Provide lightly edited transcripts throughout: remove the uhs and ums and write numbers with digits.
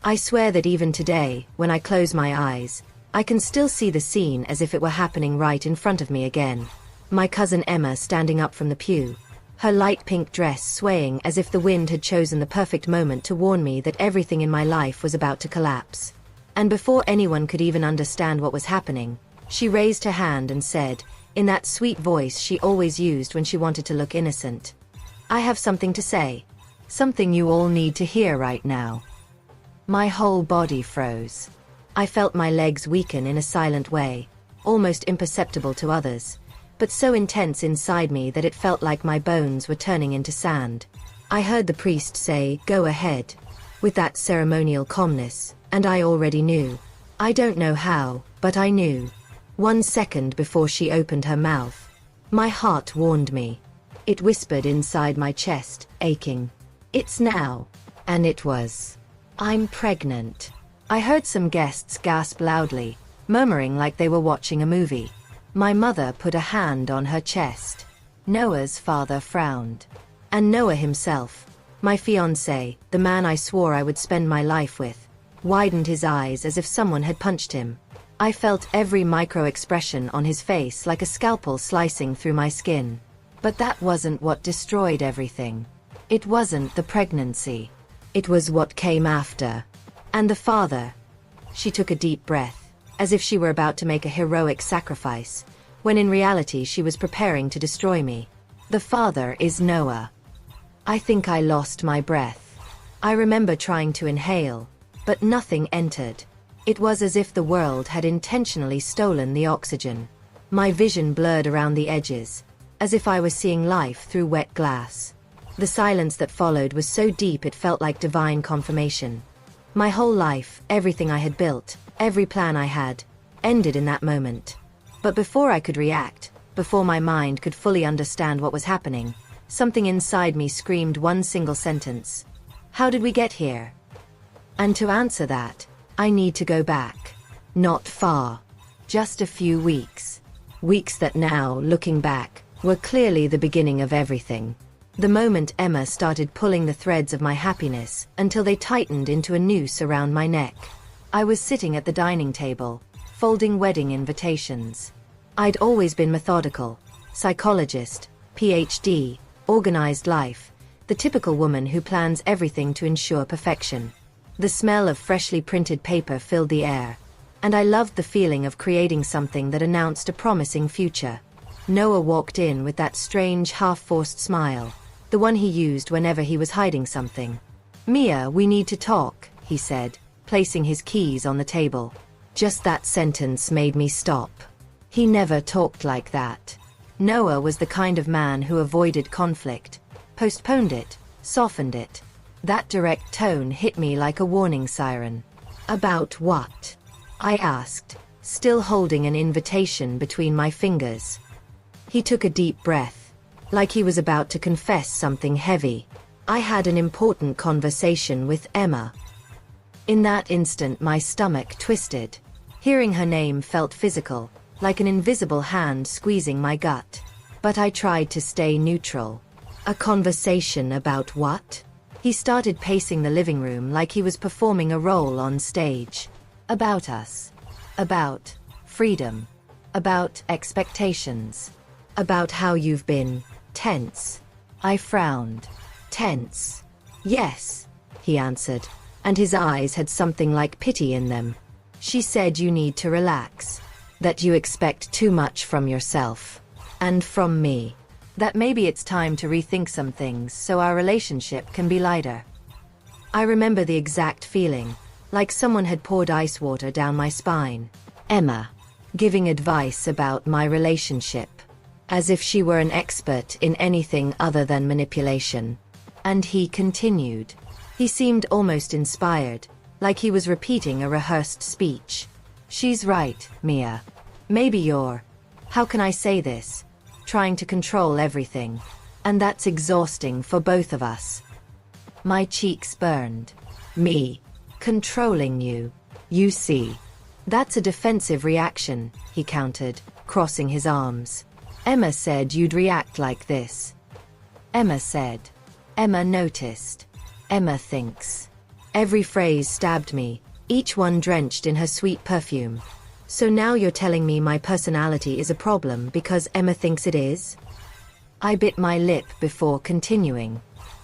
I swear that even today, when I close my eyes, I can still see the scene as if it were happening right in front of me again. My cousin Emma standing up from the pew, her light pink dress swaying as if the wind had chosen the perfect moment to warn me that everything in my life was about to collapse. And before anyone could even understand what was happening, she raised her hand and said, in that sweet voice she always used when she wanted to look innocent, "I have something to say. Something you all need to hear right now." My whole body froze. I felt my legs weaken in a silent way, almost imperceptible to others, but so intense inside me that it felt like my bones were turning into sand. I heard the priest say, "Go ahead," with that ceremonial calmness, and I already knew. I don't know how, but I knew. 1 second before she opened her mouth, my heart warned me. It whispered inside my chest, aching. "It's now." And it was. "I'm pregnant." I heard some guests gasp loudly, murmuring like they were watching a movie. My mother put a hand on her chest. Noah's father frowned. And Noah himself, my fiancé, the man I swore I would spend my life with, widened his eyes as if someone had punched him. I felt every micro-expression on his face like a scalpel slicing through my skin. But that wasn't what destroyed everything. It wasn't the pregnancy. It was what came after. And the father. She took a deep breath, as if she were about to make a heroic sacrifice, when in reality she was preparing to destroy me. The father is Noah. I think I lost my breath. I remember trying to inhale, but nothing entered. It was as if the world had intentionally stolen the oxygen. My vision blurred around the edges, as if I was seeing life through wet glass. The silence that followed was so deep it felt like divine confirmation. My whole life, everything I had built, every plan I had, ended in that moment. But before I could react, before my mind could fully understand what was happening, something inside me screamed one single sentence. How did we get here? And to answer that, I need to go back. Not far. Just a few weeks. Weeks that now, looking back, were clearly the beginning of everything. The moment Emma started pulling the threads of my happiness until they tightened into a noose around my neck. I was sitting at the dining table, folding wedding invitations. I'd always been methodical, psychologist, PhD, organized life, the typical woman who plans everything to ensure perfection. The smell of freshly printed paper filled the air, and I loved the feeling of creating something that announced a promising future. Noah walked in with that strange half-forced smile, the one he used whenever he was hiding something. "Mia, we need to talk," he said, placing his keys on the table. Just that sentence made me stop. He never talked like that. Noah was the kind of man who avoided conflict, postponed it, softened it. That direct tone hit me like a warning siren. "About what?" I asked, still holding an invitation between my fingers. He took a deep breath, like he was about to confess something heavy. "I had an important conversation with Emma." In that instant my stomach twisted. Hearing her name felt physical, like an invisible hand squeezing my gut. But I tried to stay neutral. "A conversation about what?" He started pacing the living room like he was performing a role on stage. "About us. About freedom. About expectations. About how you've been tense." I frowned. "Tense?" "Yes," he answered, and his eyes had something like pity in them. "She said you need to relax. That you expect too much from yourself. And from me. That maybe it's time to rethink some things so our relationship can be lighter." I remember the exact feeling, like someone had poured ice water down my spine. Emma, giving advice about my relationship, as if she were an expert in anything other than manipulation. And he continued. He seemed almost inspired, like he was repeating a rehearsed speech. "She's right, Mia. Maybe you're, how can I say this, trying to control everything. And that's exhausting for both of us." My cheeks burned. "Me? Controlling you? You see. That's a defensive reaction," he countered, crossing his arms. "Emma said you'd react like this." Emma said. Emma noticed. Emma thinks. Every phrase stabbed me, each one drenched in her sweet perfume. So now you're telling me my personality is a problem because Emma thinks it is? I bit my lip before continuing.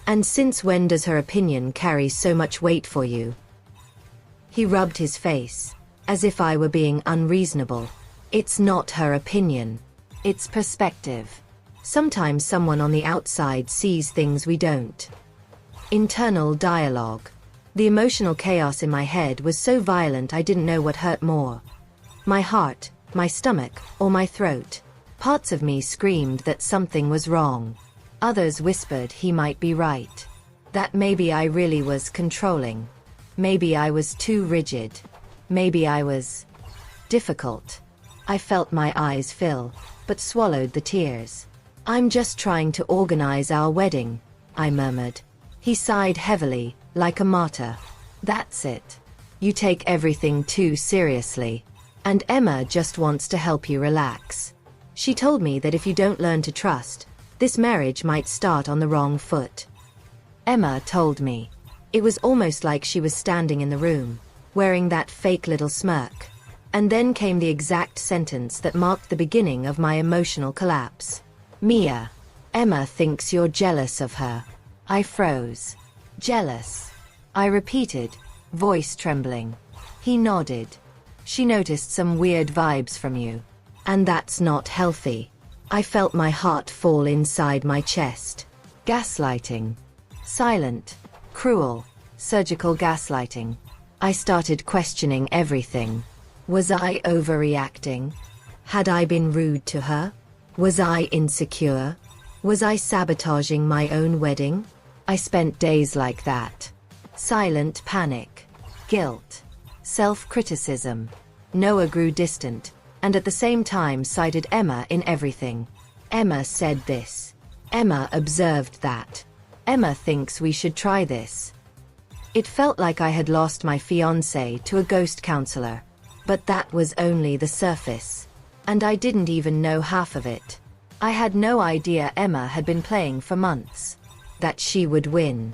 And since when does her opinion carry so much weight for you? He rubbed his face, as if I were being unreasonable. It's not her opinion. It's perspective. Sometimes someone on the outside sees things we don't. Internal dialogue. The emotional chaos in my head was so violent I didn't know what hurt more. My heart, my stomach, or my throat. Parts of me screamed that something was wrong. Others whispered he might be right. That maybe I really was controlling. Maybe I was too rigid. Maybe I was difficult. I felt my eyes fill, but swallowed the tears. I'm just trying to organize our wedding, I murmured. He sighed heavily, like a martyr. That's it. You take everything too seriously. And Emma just wants to help you relax. She told me that if you don't learn to trust, this marriage might start on the wrong foot. Emma told me. It was almost like she was standing in the room, wearing that fake little smirk. And then came the exact sentence that marked the beginning of my emotional collapse. Mia, Emma thinks you're jealous of her. I froze. Jealous? I repeated, voice trembling. He nodded. She noticed some weird vibes from you. And that's not healthy. I felt my heart fall inside my chest. Gaslighting. Silent, cruel, surgical gaslighting. I started questioning everything. Was I overreacting? Had I been rude to her? Was I insecure? Was I sabotaging my own wedding? I spent days like that. Silent panic. Guilt. Self-criticism. Noah grew distant, and at the same time cited Emma in everything. Emma said this. Emma observed that. Emma thinks we should try this. It felt like I had lost my fiancé to a ghost counselor. But that was only the surface. And I didn't even know half of it. I had no idea Emma had been playing for months. That she would win.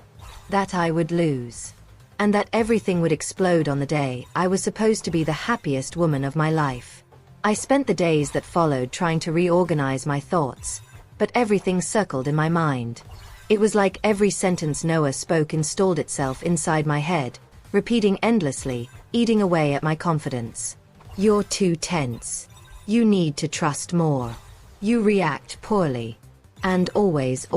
That I would lose. And that everything would explode on the day I was supposed to be the happiest woman of my life. I spent the days that followed trying to reorganize my thoughts, but everything circled in my mind. It was like every sentence Noah spoke installed itself inside my head, repeating endlessly, eating away at my confidence. You're too tense. You need to trust more. You react poorly. And always.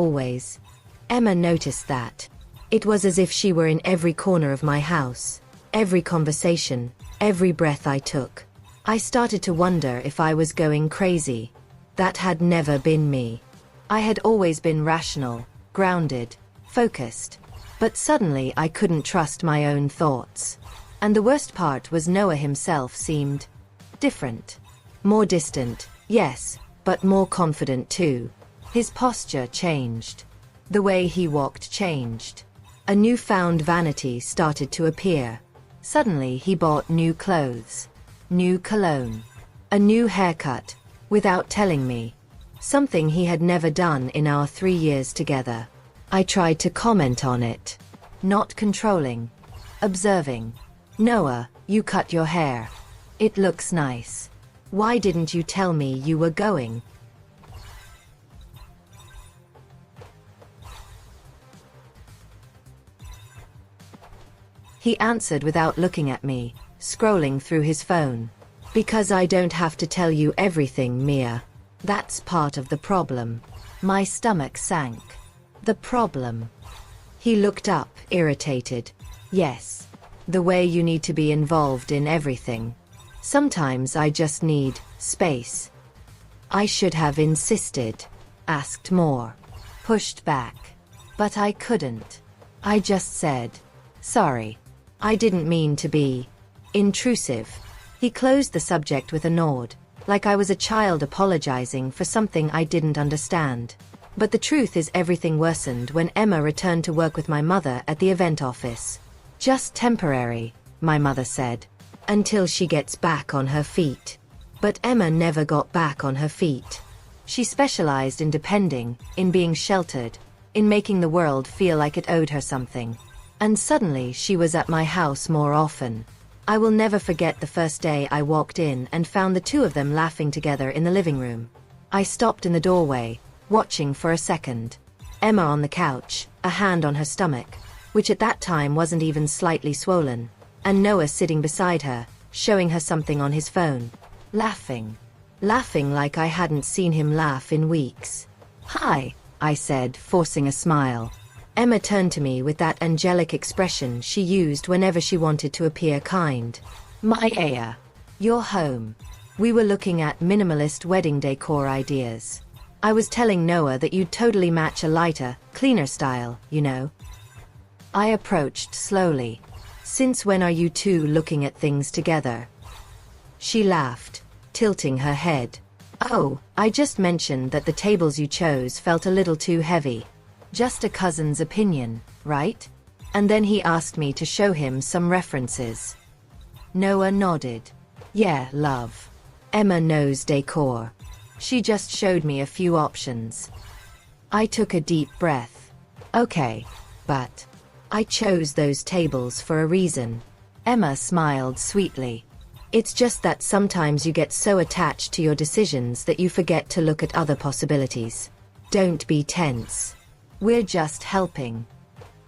Emma noticed that. It was as if she were in every corner of my house, every conversation, every breath I took. I started to wonder if I was going crazy. That had never been me. I had always been rational, grounded, focused. But suddenly I couldn't trust my own thoughts. And the worst part was Noah himself seemed different. More distant, yes, but more confident too. His posture changed. The way he walked changed. A newfound vanity started to appear. Suddenly he bought new clothes. New cologne. A new haircut, without telling me. Something he had never done in our 3 years together. I tried to comment on it. Not controlling. Observing. Noah, you cut your hair. It looks nice. Why didn't you tell me you were going? He answered without looking at me, scrolling through his phone. Because I don't have to tell you everything, Mia. That's part of the problem. My stomach sank. The problem. He looked up, irritated. Yes. The way you need to be involved in everything. Sometimes I just need space. I should have insisted. Asked more. Pushed back. But I couldn't. I just said, sorry. I didn't mean to be intrusive. He closed the subject with a nod, like I was a child apologizing for something I didn't understand. But the truth is everything worsened when Emma returned to work with my mother at the event office. Just temporary, my mother said. Until she gets back on her feet. But Emma never got back on her feet. She specialized in depending, in being sheltered, in making the world feel like it owed her something. And suddenly she was at my house more often. I will never forget the first day I walked in and found the two of them laughing together in the living room. I stopped in the doorway, watching for a second. Emma on the couch, a hand on her stomach, which at that time wasn't even slightly swollen, and Noah sitting beside her, showing her something on his phone. Laughing. Laughing like I hadn't seen him laugh in weeks. "Hi," I said, forcing a smile. Emma turned to me with that angelic expression she used whenever she wanted to appear kind. "Maya, you're home." We were looking at minimalist wedding decor ideas. I was telling Noah that you'd totally match a lighter, cleaner style, you know. I approached slowly. "Since when are you two looking at things together?" She laughed, tilting her head. "Oh, I just mentioned that the tables you chose felt a little too heavy. Just a cousin's opinion, right?" And then he asked me to show him some references. Noah nodded. "Yeah, love. Emma knows decor. She just showed me a few options." I took a deep breath. "Okay, but I chose those tables for a reason." Emma smiled sweetly. "It's just that sometimes you get so attached to your decisions that you forget to look at other possibilities. Don't be tense. We're just helping."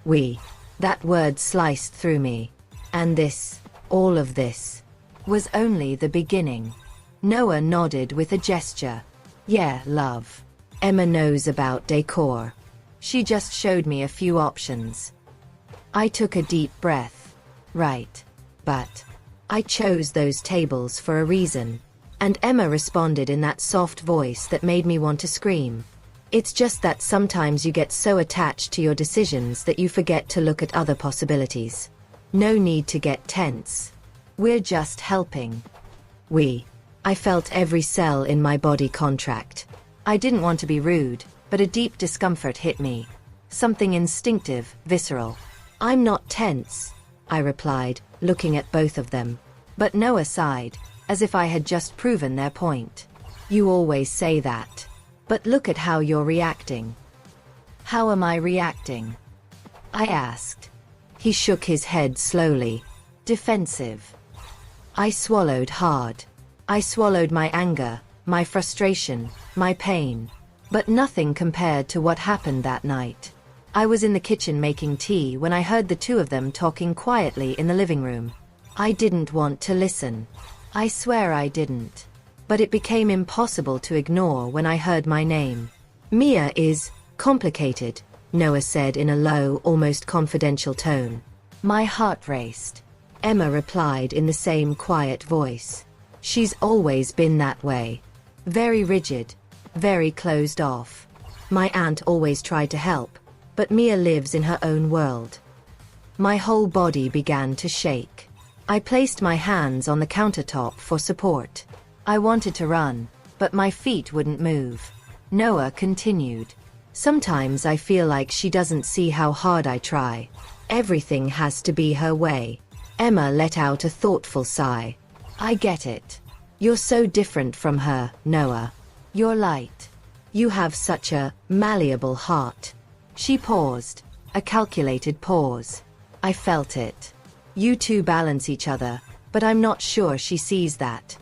"We." That word sliced through me. And this, all of this, was only the beginning. Noah nodded with a gesture. "Yeah, love. Emma knows about decor. She just showed me a few options." I took a deep breath. "Right. But I chose those tables for a reason." And Emma responded in that soft voice that made me want to scream. "It's just that sometimes you get so attached to your decisions that you forget to look at other possibilities. No need to get tense. We're just helping." "We." I felt every cell in my body contract. I didn't want to be rude, but a deep discomfort hit me. Something instinctive, visceral. "I'm not tense," I replied, looking at both of them. But Noah sighed, as if I had just proven their point. "You always say that. But look at how you're reacting." "How am I reacting?" I asked. He shook his head slowly. "Defensive." I swallowed hard. I swallowed my anger, my frustration, my pain. But nothing compared to what happened that night. I was in the kitchen making tea when I heard the two of them talking quietly in the living room. I didn't want to listen. I swear I didn't. But it became impossible to ignore when I heard my name. "Mia is complicated," Noah said in a low, almost confidential tone. My heart raced. Emma replied in the same quiet voice. "She's always been that way. Very rigid, very closed off. My aunt always tried to help, but Mia lives in her own world." My whole body began to shake. I placed my hands on the countertop for support. I wanted to run, but my feet wouldn't move. Noah continued. "Sometimes I feel like she doesn't see how hard I try. Everything has to be her way." Emma let out a thoughtful sigh. "I get it. You're so different from her, Noah. You're light. You have such a malleable heart." She paused. A calculated pause. I felt it. "You two balance each other, but I'm not sure she sees that."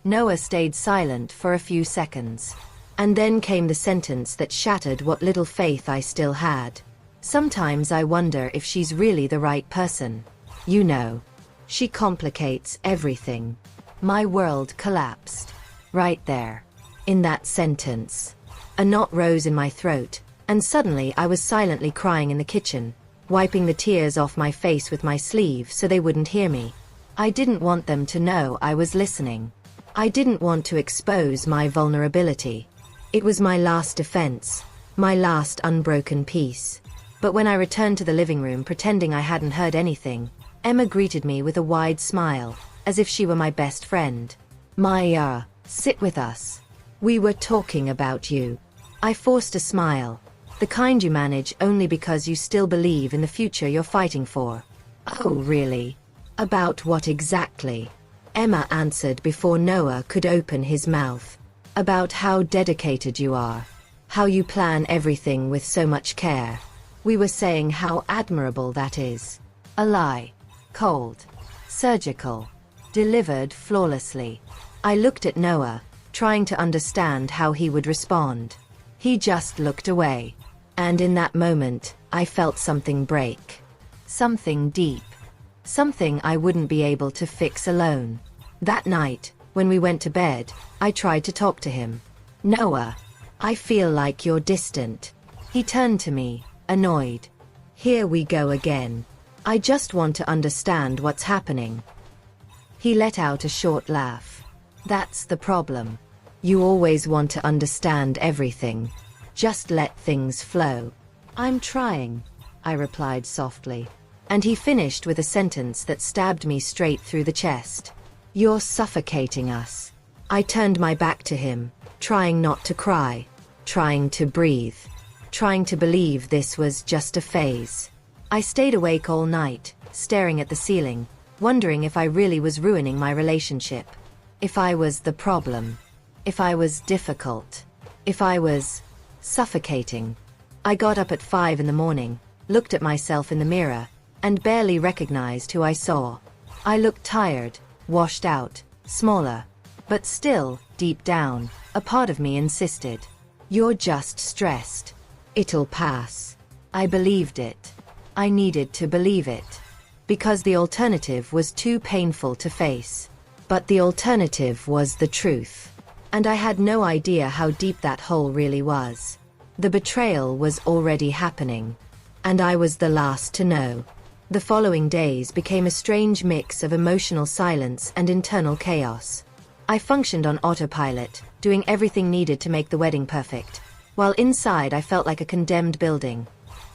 Noah stayed silent for a few seconds. And then came the sentence that shattered what little faith I still had. "Sometimes I wonder if she's really the right person. You know. She complicates everything." My world collapsed. Right there. In that sentence. A knot rose in my throat, and suddenly I was silently crying in the kitchen, wiping the tears off my face with my sleeve so they wouldn't hear me. I didn't want them to know I was listening. I didn't want to expose my vulnerability. It was my last defense, my last unbroken peace. But when I returned to the living room pretending I hadn't heard anything, Emma greeted me with a wide smile, as if she were my best friend. "Maya, sit with us. We were talking about you." I forced a smile, the kind you manage only because you still believe in the future you're fighting for. "Oh, really? About what exactly?" Emma answered before Noah could open his mouth. "About how dedicated you are. How you plan everything with so much care. We were saying how admirable that is. A lie. Cold. Surgical. Delivered flawlessly. I looked at Noah, trying to understand how he would respond. He just looked away. And in that moment, I felt something break. Something deep. Something I wouldn't be able to fix alone. That night, when we went to bed, I tried to talk to him. Noah, I feel like you're distant. He turned to me, annoyed. Here we go again. I just want to understand what's happening. He let out a short laugh. That's the problem. You always want to understand everything. Just let things flow. I'm trying, I replied softly. And he finished with a sentence that stabbed me straight through the chest. You're suffocating us. I turned my back to him, trying not to cry, trying to breathe, trying to believe this was just a phase. I stayed awake all night, staring at the ceiling, wondering if I really was ruining my relationship. If I was the problem. If I was difficult. If I was suffocating. I got up at 5 in the morning, looked at myself in the mirror, and barely recognized who I saw. I looked tired, washed out, smaller. But still, deep down, a part of me insisted. You're just stressed. It'll pass. I believed it. I needed to believe it. Because the alternative was too painful to face. But the alternative was the truth. And I had no idea how deep that hole really was. The betrayal was already happening. And I was the last to know. The following days became a strange mix of emotional silence and internal chaos. I functioned on autopilot, doing everything needed to make the wedding perfect, while inside I felt like a condemned building.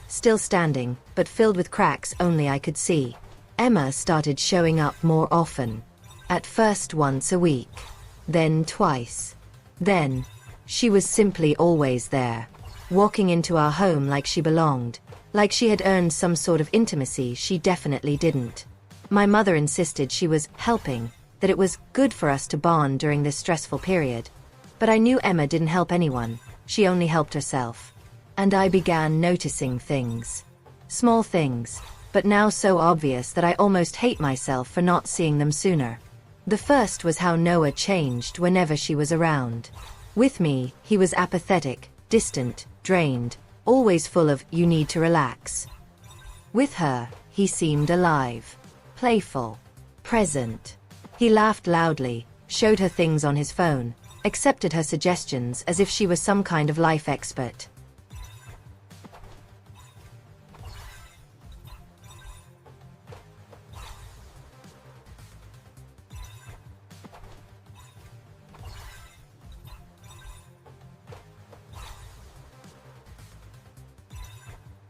Still standing, but filled with cracks only I could see. Emma started showing up more often. At first once a week. Then twice. Then, she was simply always there. Walking into our home like she belonged. Like she had earned some sort of intimacy she definitely didn't. My mother insisted she was helping, that it was good for us to bond during this stressful period. But I knew Emma didn't help anyone, she only helped herself. And I began noticing things. Small things, but now so obvious that I almost hate myself for not seeing them sooner. The first was how Noah changed whenever she was around. With me, he was apathetic, distant, drained, always full of, you need to relax. With her, he seemed alive, playful, present. He laughed loudly, showed her things on his phone, accepted her suggestions as if she was some kind of life expert.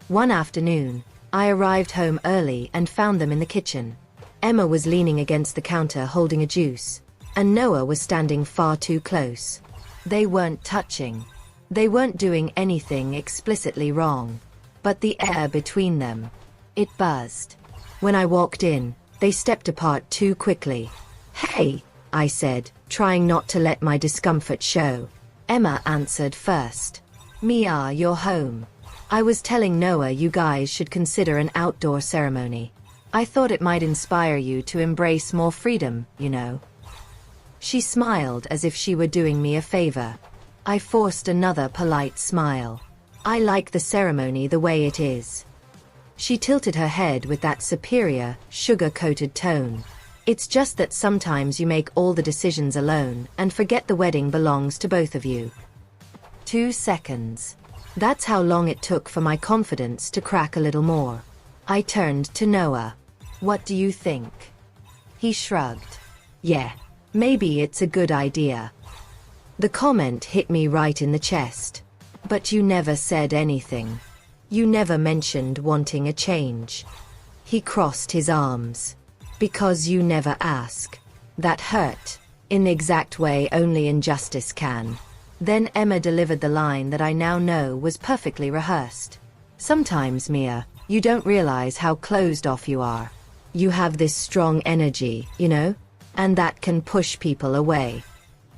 One afternoon, I arrived home early and found them in the kitchen. Emma was leaning against the counter holding a juice, and Noah was standing far too close. They weren't touching. They weren't doing anything explicitly wrong. But the air between them, it buzzed. When I walked in, they stepped apart too quickly. Hey, I said, trying not to let my discomfort show. Emma answered first. Mia, you're home. I was telling Noah you guys should consider an outdoor ceremony. I thought it might inspire you to embrace more freedom, you know. She smiled as if she were doing me a favor. I forced another polite smile. I like the ceremony the way it is. She tilted her head with that superior, sugar-coated tone. It's just that sometimes you make all the decisions alone and forget the wedding belongs to both of you. 2 seconds. That's how long it took for my confidence to crack a little more. I turned to Noah. What do you think? He shrugged. Yeah, maybe it's a good idea. The comment hit me right in the chest. But you never said anything. You never mentioned wanting a change. He crossed his arms. Because you never ask. That hurt. In the exact way only injustice can. Then Emma delivered the line that I now know was perfectly rehearsed. Sometimes, Mia, you don't realize how closed off you are. You have this strong energy, you know? And that can push people away.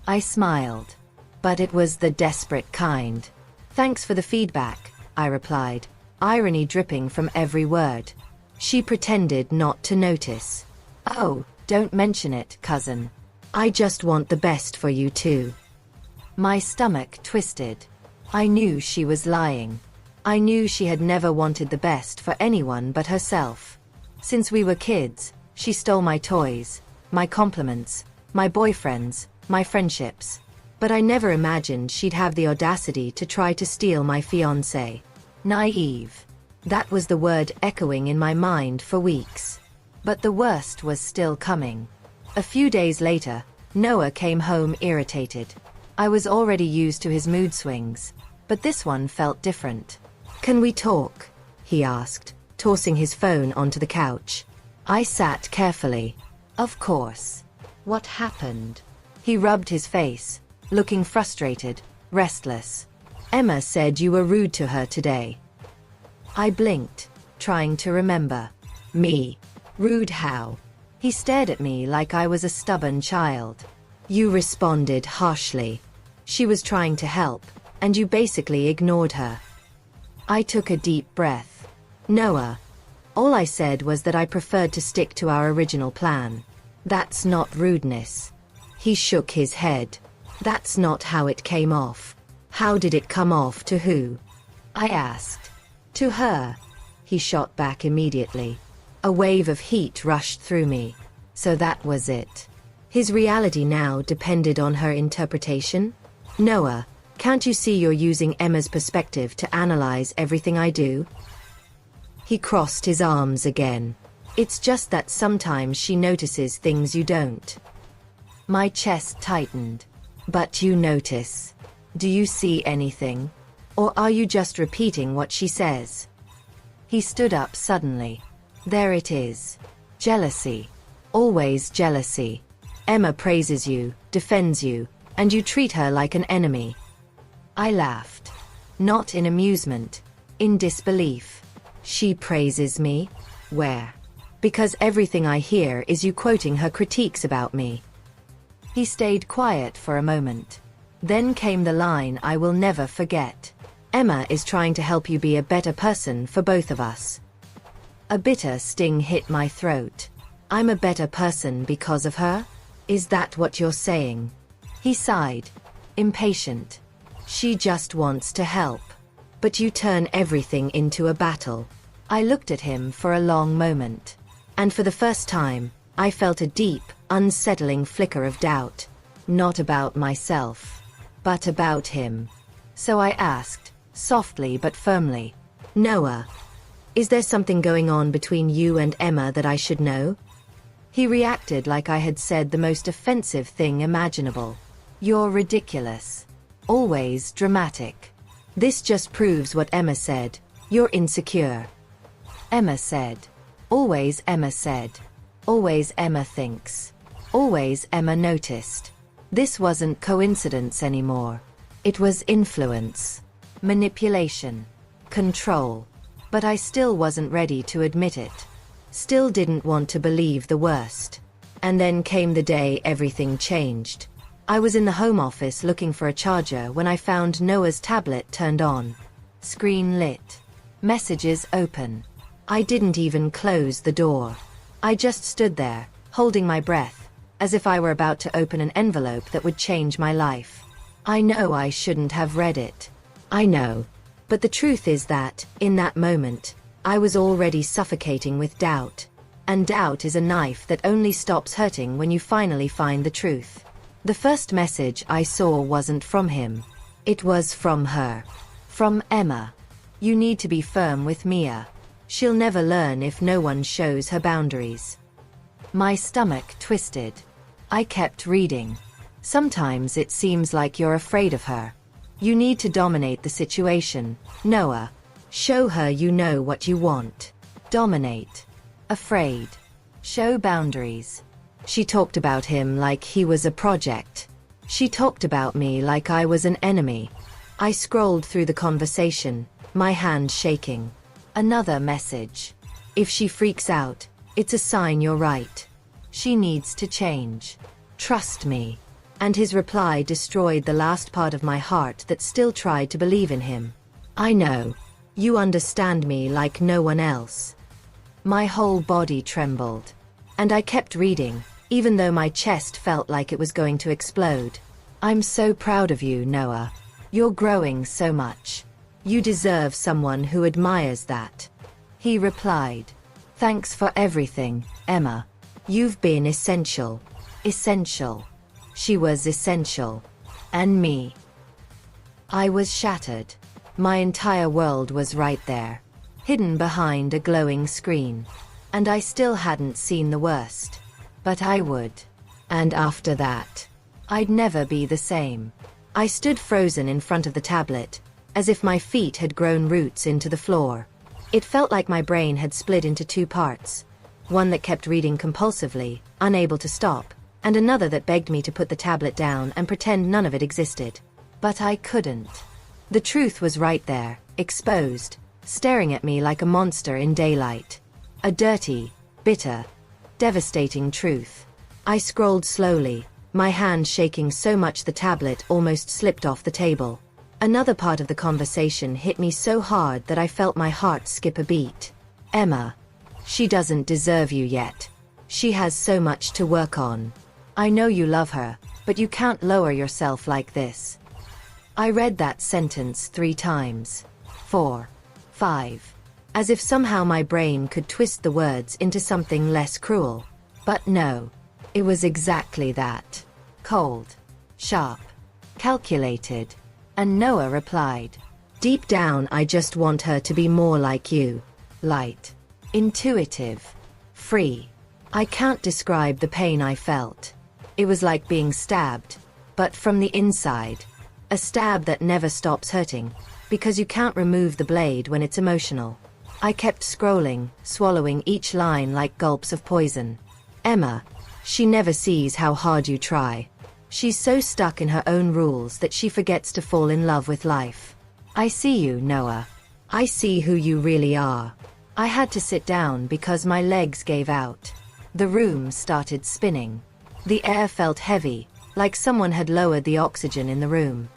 I smiled. But it was the desperate kind. Thanks for the feedback, I replied. irony dripping from every word. She pretended not to notice. "Oh, don't mention it, cousin. I just want the best for you too." My stomach twisted. I knew she was lying. I knew she had never wanted the best for anyone but herself. Since we were kids, she stole my toys, my compliments, my boyfriends, my friendships. But I never imagined she'd have the audacity to try to steal my fiancé. Naive. That was the word echoing in my mind for weeks. But the worst was still coming. A few days later, Noah came home irritated. I was already used to his mood swings, but this one felt different. "Can we talk?" he asked, tossing his phone onto the couch. I sat carefully. "Of course. What happened?" He rubbed his face, looking frustrated, restless. "Emma said you were rude to her today." I blinked, trying to remember. "Me? Rude how?" He stared at me like I was a stubborn child. "You responded harshly. She was trying to help, and you basically ignored her." I took a deep breath. "Noah, all I said was that I preferred to stick to our original plan. That's not rudeness." He shook his head. "That's not how it came off." "How did it come off to who?" I asked. "To her." He shot back immediately. A wave of heat rushed through me. So that was it. His reality now depended on her interpretation? "Noah, can't you see you're using Emma's perspective to analyze everything I do?" He crossed his arms again. "It's just that sometimes she notices things you don't." My chest tightened. "But you notice. Do you see anything? Or are you just repeating what she says?" He stood up suddenly. "There it is. Jealousy. Always jealousy. Emma praises you, defends you, and you treat her like an enemy." I laughed. Not in amusement. In disbelief. "She praises me? Where?" "Because everything I hear is you quoting her critiques about me." He stayed quiet for a moment. Then came the line I will never forget. "Emma is trying to help you be a better person for both of us." A bitter sting hit my throat. "I'm a better person because of her? Is that what you're saying?" He sighed. Impatient. "She just wants to help. But you turn everything into a battle." I looked at him for a long moment. And for the first time, I felt a deep, unsettling flicker of doubt. Not about myself, but about him. So I asked, softly but firmly, "Noah, is there something going on between you and Emma that I should know?" He reacted like I had said the most offensive thing imaginable. "You're ridiculous. Always dramatic. This just proves what Emma said. You're insecure." Emma said. Always Emma said. Always Emma thinks. Always Emma noticed. This wasn't coincidence anymore. It was influence. Manipulation. Control. But I still wasn't ready to admit it. Still didn't want to believe the worst. And then came the day everything changed. I was in the home office looking for a charger when I found Noah's tablet turned on. Screen lit. Messages open. I didn't even close the door. I just stood there, holding my breath, as if I were about to open an envelope that would change my life. I know I shouldn't have read it. I know. But the truth is that, in that moment, I was already suffocating with doubt. And doubt is a knife that only stops hurting when you finally find the truth. The first message I saw wasn't from him. It was from her. From Emma. "You need to be firm with Mia. She'll never learn if no one shows her boundaries." My stomach twisted. I kept reading. "Sometimes it seems like you're afraid of her. You need to dominate the situation, Noah. Show her you know what you want. Dominate. Afraid. Show boundaries." She talked about him like he was a project. She talked about me like I was an enemy. I scrolled through the conversation, my hand shaking. Another message. "If she freaks out, it's a sign you're right. She needs to change. Trust me." And his reply destroyed the last part of my heart that still tried to believe in him. "I know. You understand me like no one else. My whole body trembled. And I kept reading, even though my chest felt like it was going to explode. I'm so proud of you, Noah. You're growing so much. You deserve someone who admires that. He replied. Thanks for everything, Emma. You've been essential. Essential. She was essential. And me. I was shattered. My entire world was right there, hidden behind a glowing screen. And I still hadn't seen the worst. But I would. And after that, I'd never be the same. I stood frozen in front of the tablet, as if my feet had grown roots into the floor. It felt like my brain had split into two parts. One that kept reading compulsively, unable to stop, and another that begged me to put the tablet down and pretend none of it existed. But I couldn't. The truth was right there, exposed, staring at me like a monster in daylight. A dirty, bitter, devastating truth. I scrolled slowly, my hand shaking so much the tablet almost slipped off the table. Another part of the conversation hit me so hard that I felt my heart skip a beat. Emma. She doesn't deserve you yet. She has so much to work on. I know you love her, but you can't lower yourself like this. I read that sentence 3 times. 4. 5. As if somehow my brain could twist the words into something less cruel. But no. It was exactly that. Cold. Sharp. Calculated. And Noah replied. Deep down I just want her to be more like you. Light. Intuitive. Free. I can't describe the pain I felt. It was like being stabbed, but from the inside. A stab that never stops hurting, because you can't remove the blade when it's emotional. I kept scrolling, swallowing each line like gulps of poison. Emma. She never sees how hard you try. She's so stuck in her own rules that she forgets to fall in love with life. I see you, Noah. I see who you really are. I had to sit down because my legs gave out. The room started spinning. The air felt heavy, like someone had lowered the oxygen in the room.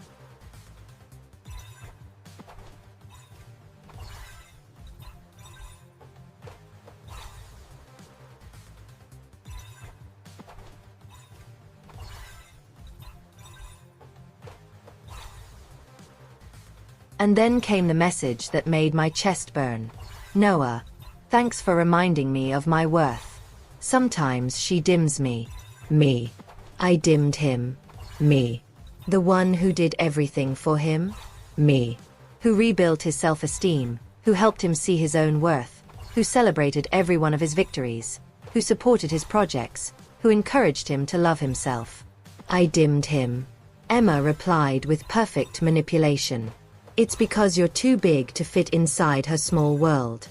And then came the message that made my chest burn. Noah, thanks for reminding me of my worth. Sometimes she dims me. Me. I dimmed him. Me. The one who did everything for him. Me. Who rebuilt his self-esteem, who helped him see his own worth, who celebrated every one of his victories, who supported his projects, who encouraged him to love himself. I dimmed him. Emma replied with perfect manipulation. It's because you're too big to fit inside her small world.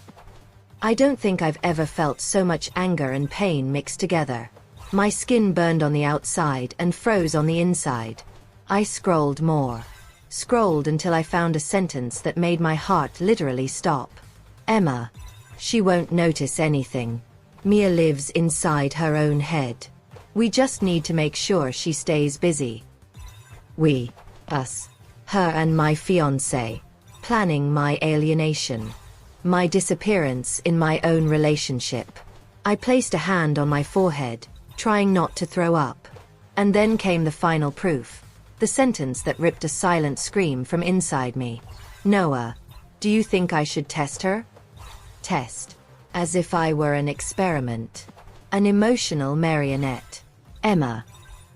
I don't think I've ever felt so much anger and pain mixed together. My skin burned on the outside and froze on the inside. I scrolled more. Scrolled until I found a sentence that made my heart literally stop. Emma. She won't notice anything. Mia lives inside her own head. We just need to make sure she stays busy. We. Us. Her and my fiancé. Planning my alienation. My disappearance in my own relationship. I placed a hand on my forehead, trying not to throw up. And then came the final proof. The sentence that ripped a silent scream from inside me. Noah, do you think I should test her? Test. As if I were an experiment. An emotional marionette. Emma.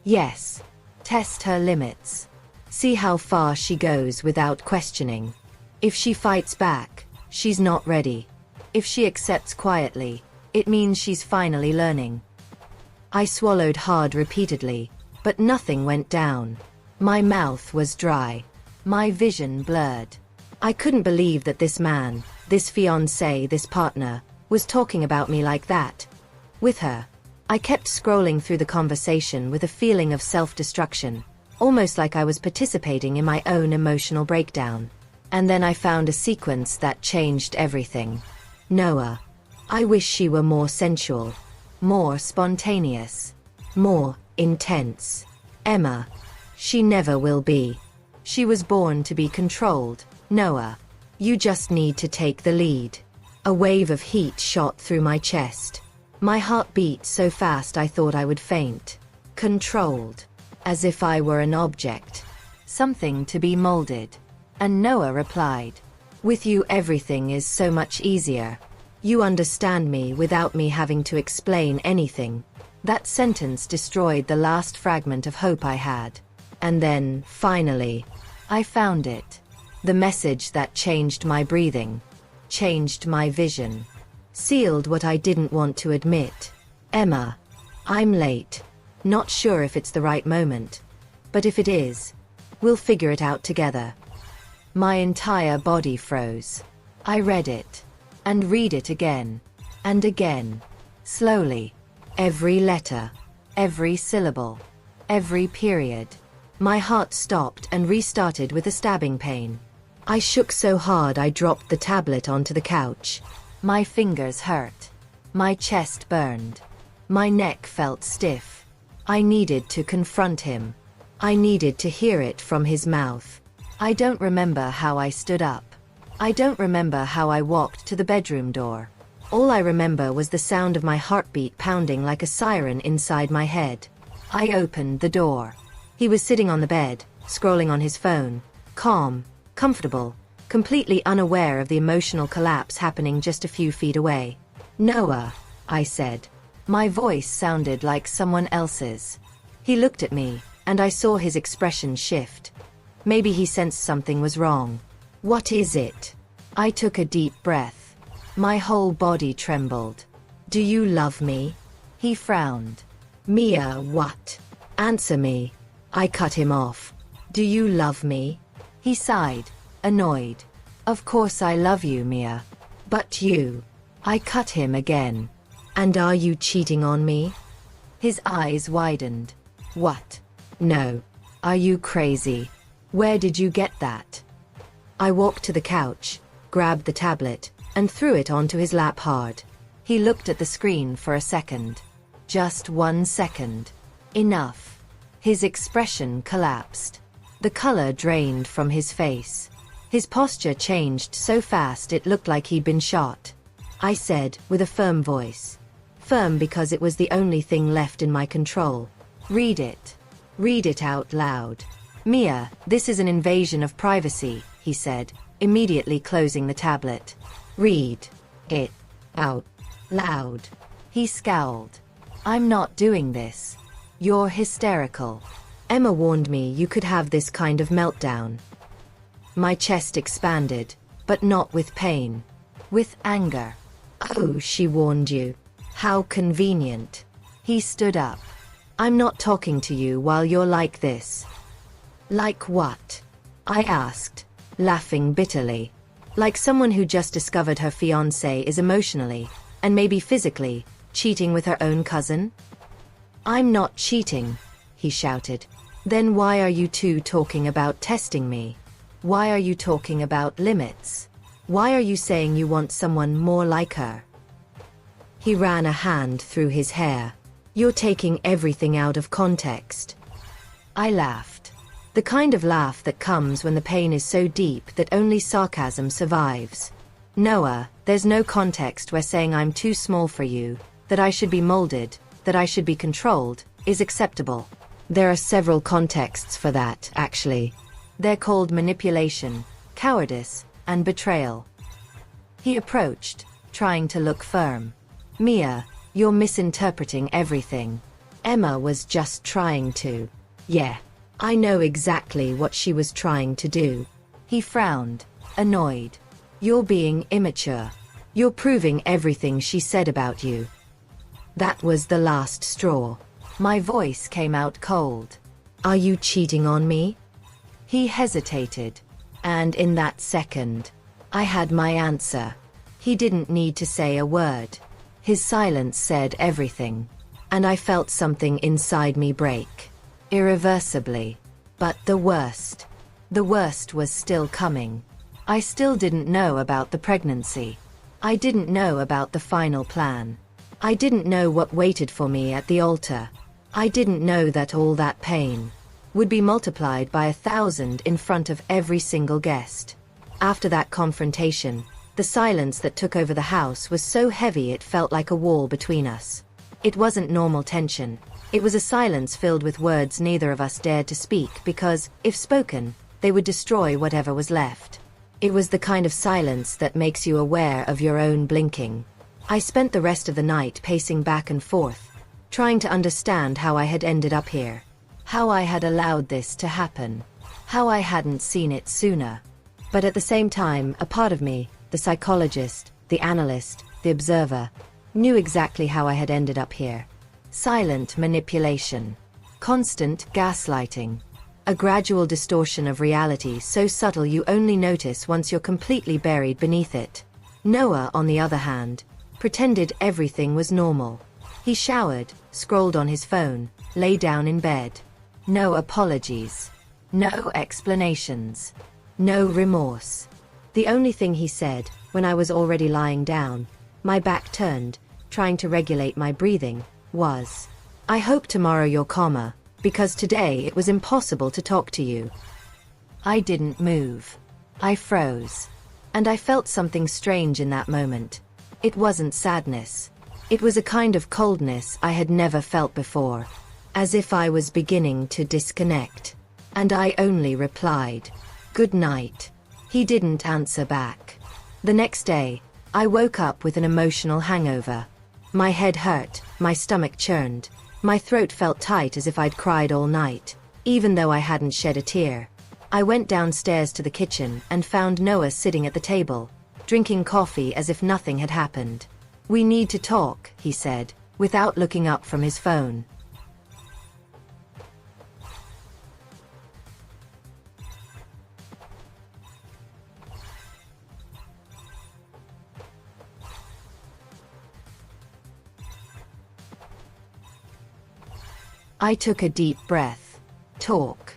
Yes. Test her limits. See how far she goes without questioning. If she fights back, she's not ready. If she accepts quietly, it means she's finally learning. I swallowed hard repeatedly, but nothing went down. My mouth was dry. My vision blurred. I couldn't believe that this man, this fiancé, this partner, was talking about me like that. With her. I kept scrolling through the conversation with a feeling of self-destruction. Almost like I was participating in my own emotional breakdown. And then I found a sequence that changed everything. Noah. I wish she were more sensual. More spontaneous. More intense. Emma. She never will be. She was born to be controlled. Noah. You just need to take the lead. A wave of heat shot through my chest. My heart beat so fast I thought I would faint. Controlled. As if I were an object. Something to be molded. And Noah replied, "With you everything is so much easier. You understand me without me having to explain anything." That sentence destroyed the last fragment of hope I had. And then, finally, I found it. The message that changed my breathing. Changed my vision. Sealed what I didn't want to admit. "Emma, I'm late. Not sure if it's the right moment. But if it is, we'll figure it out together." My entire body froze. I read it. And read it again. And again. Slowly. Every letter. Every syllable. Every period. My heart stopped and restarted with a stabbing pain. I shook so hard I dropped the tablet onto the couch. My fingers hurt. My chest burned. My neck felt stiff. I needed to confront him. I needed to hear it from his mouth. I don't remember how I stood up. I don't remember how I walked to the bedroom door. All I remember was the sound of my heartbeat pounding like a siren inside my head. I opened the door. He was sitting on the bed, scrolling on his phone, calm, comfortable, completely unaware of the emotional collapse happening just a few feet away. "Noah," I said. My voice sounded like someone else's. He looked at me, and I saw his expression shift. Maybe he sensed something was wrong. "What is it?" I took a deep breath. My whole body trembled. "Do you love me?" He frowned. "Mia, what? Answer me." I cut him off. "Do you love me?" He sighed, annoyed. "Of course I love you, Mia. But you." I cut him again. "And are you cheating on me?" His eyes widened. "What? No. Are you crazy? Where did you get that?" I walked to the couch, grabbed the tablet, and threw it onto his lap hard. He looked at the screen for a second. Just 1 second. Enough. His expression collapsed. The color drained from his face. His posture changed so fast it looked like he'd been shot. I said, with a firm voice. Firm because it was the only thing left in my control. "Read it. Read it out loud." "Mia, this is an invasion of privacy," he said, immediately closing the tablet. "Read it out loud." He scowled. "I'm not doing this. You're hysterical. Emma warned me you could have this kind of meltdown." My chest expanded, but not with pain. With anger. "Oh, she warned you. How convenient." He stood up. "I'm not talking to you while you're like this." "Like what?" I asked, laughing bitterly. Like someone who just discovered her fiancé is emotionally, and maybe physically, cheating with her own cousin? "I'm not cheating," he shouted. "Then why are you two talking about testing me? Why are you talking about limits? Why are you saying you want someone more like her?" He ran a hand through his hair. "You're taking everything out of context." I laughed. The kind of laugh that comes when the pain is so deep that only sarcasm survives. "Noah, there's no context where saying I'm too small for you, that I should be molded, that I should be controlled, is acceptable. There are several contexts for that, actually. They're called manipulation, cowardice, and betrayal." He approached, trying to look firm. "Mia, you're misinterpreting everything. Emma was just trying to." "Yeah, I know exactly what she was trying to do." He frowned, annoyed. "You're being immature. You're proving everything she said about you." That was the last straw. My voice came out cold. "Are you cheating on me?" He hesitated. And in that second, I had my answer. He didn't need to say a word. His silence said everything. And I felt something inside me break. Irreversibly. But the worst. The worst was still coming. I still didn't know about the pregnancy. I didn't know about the final plan. I didn't know what waited for me at the altar. I didn't know that all that pain would be multiplied by 1,000 in front of every single guest. After that confrontation, the silence that took over the house was so heavy it felt like a wall between us. It wasn't normal tension. It was a silence filled with words neither of us dared to speak because, if spoken, they would destroy whatever was left. It was the kind of silence that makes you aware of your own blinking. I spent the rest of the night pacing back and forth, trying to understand how I had ended up here. How I had allowed this to happen. How I hadn't seen it sooner. But at the same time, a part of me, the psychologist, the analyst, the observer, knew exactly how I had ended up here. Silent manipulation. Constant gaslighting. A gradual distortion of reality so subtle you only notice once you're completely buried beneath it. Noah, on the other hand, pretended everything was normal. He showered, scrolled on his phone, lay down in bed. No apologies. No explanations. No remorse. The only thing he said, when I was already lying down, my back turned, trying to regulate my breathing, was, "I hope tomorrow you're calmer, because today it was impossible to talk to you." I didn't move. I froze. And I felt something strange in that moment. It wasn't sadness. It was a kind of coldness I had never felt before. As if I was beginning to disconnect. And I only replied, "Good night." He didn't answer back. The next day, I woke up with an emotional hangover. My head hurt, my stomach churned, my throat felt tight as if I'd cried all night, even though I hadn't shed a tear. I went downstairs to the kitchen and found Noah sitting at the table, drinking coffee as if nothing had happened. "We need to talk," he said, without looking up from his phone. I took a deep breath. Talk.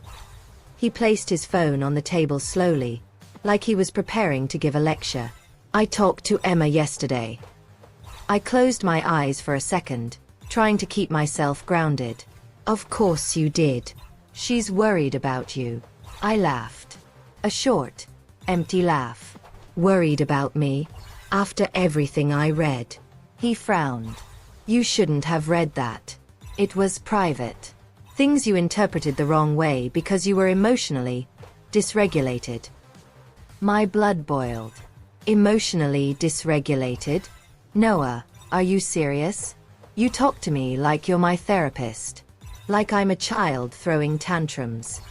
He placed his phone on the table slowly, like he was preparing to give a lecture. "I talked to Emma yesterday." I closed my eyes for a second, trying to keep myself grounded. "Of course you did. She's worried about you." I laughed. A short, empty laugh. "Worried about me? After everything I read?" He frowned. "You shouldn't have read that. It was private. Things you interpreted the wrong way because you were emotionally dysregulated." My blood boiled. Emotionally dysregulated? Noah, are you serious? You talk to me like you're my therapist. Like I'm a child throwing tantrums.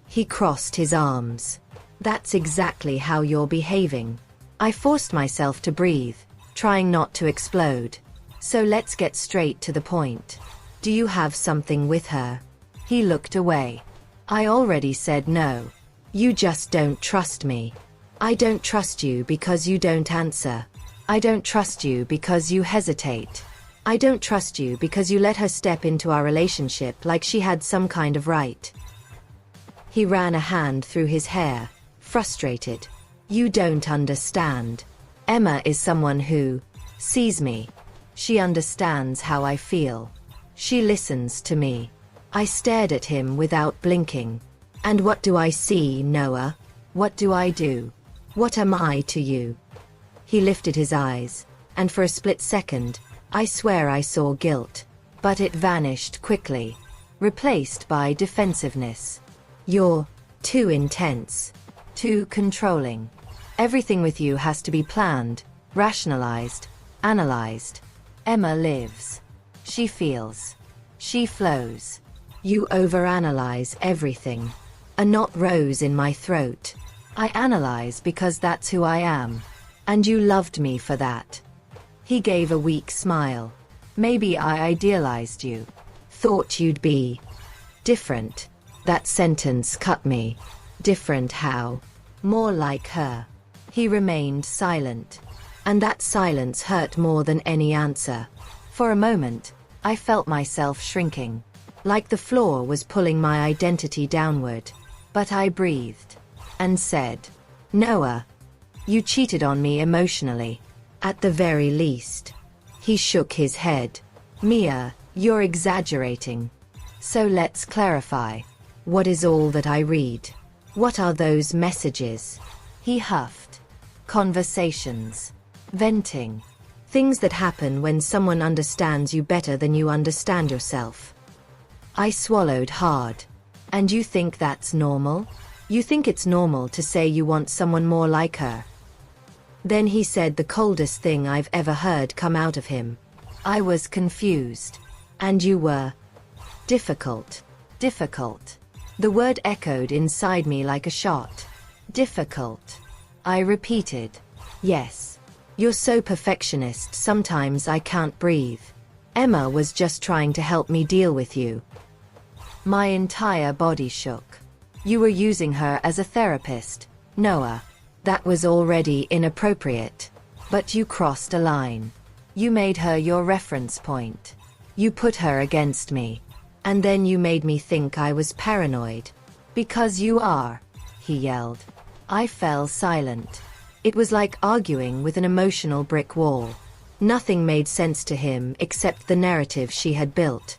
He crossed his arms. "That's exactly how you're behaving." I forced myself to breathe, trying not to explode. "So let's get straight to the point. Do you have something with her?" He looked away. "I already said no. You just don't trust me." "I don't trust you because you don't answer. I don't trust you because you hesitate. I don't trust you because you let her step into our relationship like she had some kind of right." He ran a hand through his hair, frustrated. "You don't understand. Emma is someone who sees me. She understands how I feel. She listens to me." I stared at him without blinking. "And what do I see, Noah? What do I do? What am I to you?" He lifted his eyes, and for a split second, I swear I saw guilt. But it vanished quickly, replaced by defensiveness. "You're too intense. Too controlling. Everything with you has to be planned, rationalized, analyzed. Emma lives. She feels. She flows. You overanalyze everything. A knot rose in my throat. I analyze because that's who I am. And you loved me for that." He gave a weak smile. "Maybe I idealized you. Thought you'd be different." That sentence cut me. Different how? More like her. He remained silent. And that silence hurt more than any answer. For a moment, I felt myself shrinking. Like the floor was pulling my identity downward. But I breathed. And said, "Noah, you cheated on me emotionally. At the very least." He shook his head. "Mia, you're exaggerating. So let's clarify. What is all that I read? What are those messages? He huffed. Conversations. Venting. Things that happen when someone understands you better than you understand yourself. I swallowed hard. And you think that's normal? You think it's normal to say you want someone more like her? Then he said the coldest thing I've ever heard come out of him. I was confused. And you were? Difficult. Difficult. The word echoed inside me like a shot. Difficult. I repeated. Yes. You're so perfectionist, sometimes I can't breathe. Emma was just trying to help me deal with you. My entire body shook. You were using her as a therapist, Noah. That was already inappropriate. But you crossed a line. You made her your reference point. You put her against me. And then you made me think I was paranoid. Because you are, he yelled. I fell silent. It was like arguing with an emotional brick wall. Nothing made sense to him except the narrative she had built.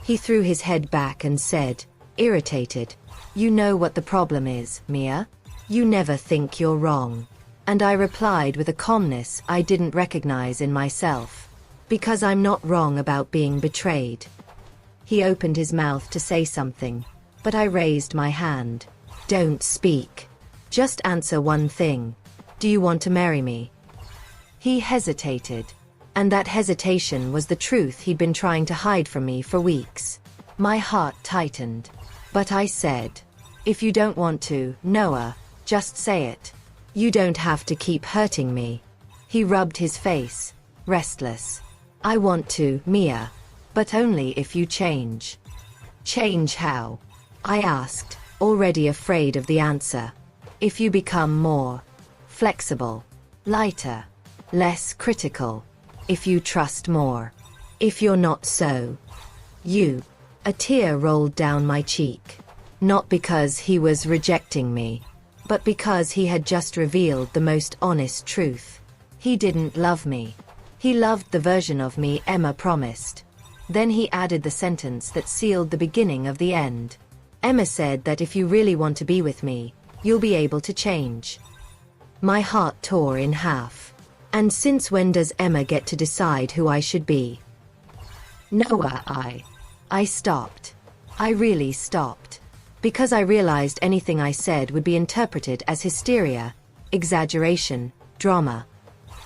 He threw his head back and said, irritated, "You know what the problem is, Mia? You never think you're wrong." And I replied with a calmness I didn't recognize in myself. Because I'm not wrong about being betrayed. He opened his mouth to say something, but I raised my hand. Don't speak. Just answer one thing. Do you want to marry me? He hesitated. And that hesitation was the truth he'd been trying to hide from me for weeks. My heart tightened. But I said, if you don't want to, Noah, just say it. You don't have to keep hurting me. He rubbed his face, restless. I want to, Mia. But only if you change. Change how? I asked, already afraid of the answer. If you become more flexible, lighter, less critical. If you trust more. If you're not so. You. A tear rolled down my cheek. Not because he was rejecting me, but because he had just revealed the most honest truth. He didn't love me. He loved the version of me Emma promised. Then he added the sentence that sealed the beginning of the end. Emma said that if you really want to be with me, you'll be able to change. My heart tore in half. And since when does Emma get to decide who I should be? Noah, I stopped. I really stopped. Because I realized anything I said would be interpreted as hysteria, exaggeration, drama.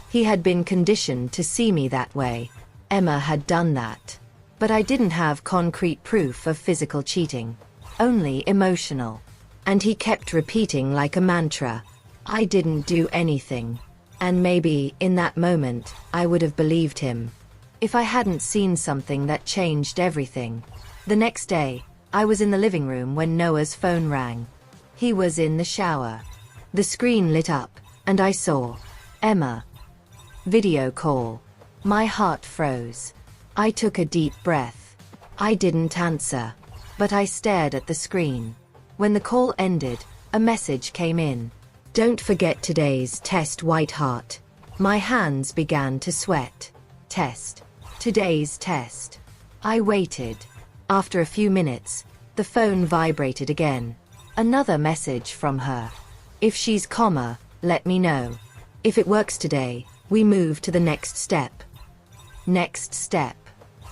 He had been conditioned to see me that way. Emma had done that. But I didn't have concrete proof of physical cheating. Only emotional. And he kept repeating like a mantra. I didn't do anything. And maybe, in that moment, I would have believed him. If I hadn't seen something that changed everything. The next day, I was in the living room when Noah's phone rang. He was in the shower. The screen lit up, and I saw Emma. Video call. My heart froze. I took a deep breath. I didn't answer. But I stared at the screen. When the call ended, a message came in. Don't forget today's test, Whiteheart. My hands began to sweat. Test. Today's test. I waited. After a few minutes, the phone vibrated again. Another message from her. If she's calmer, let me know. If it works today, we move to the next step. Next step.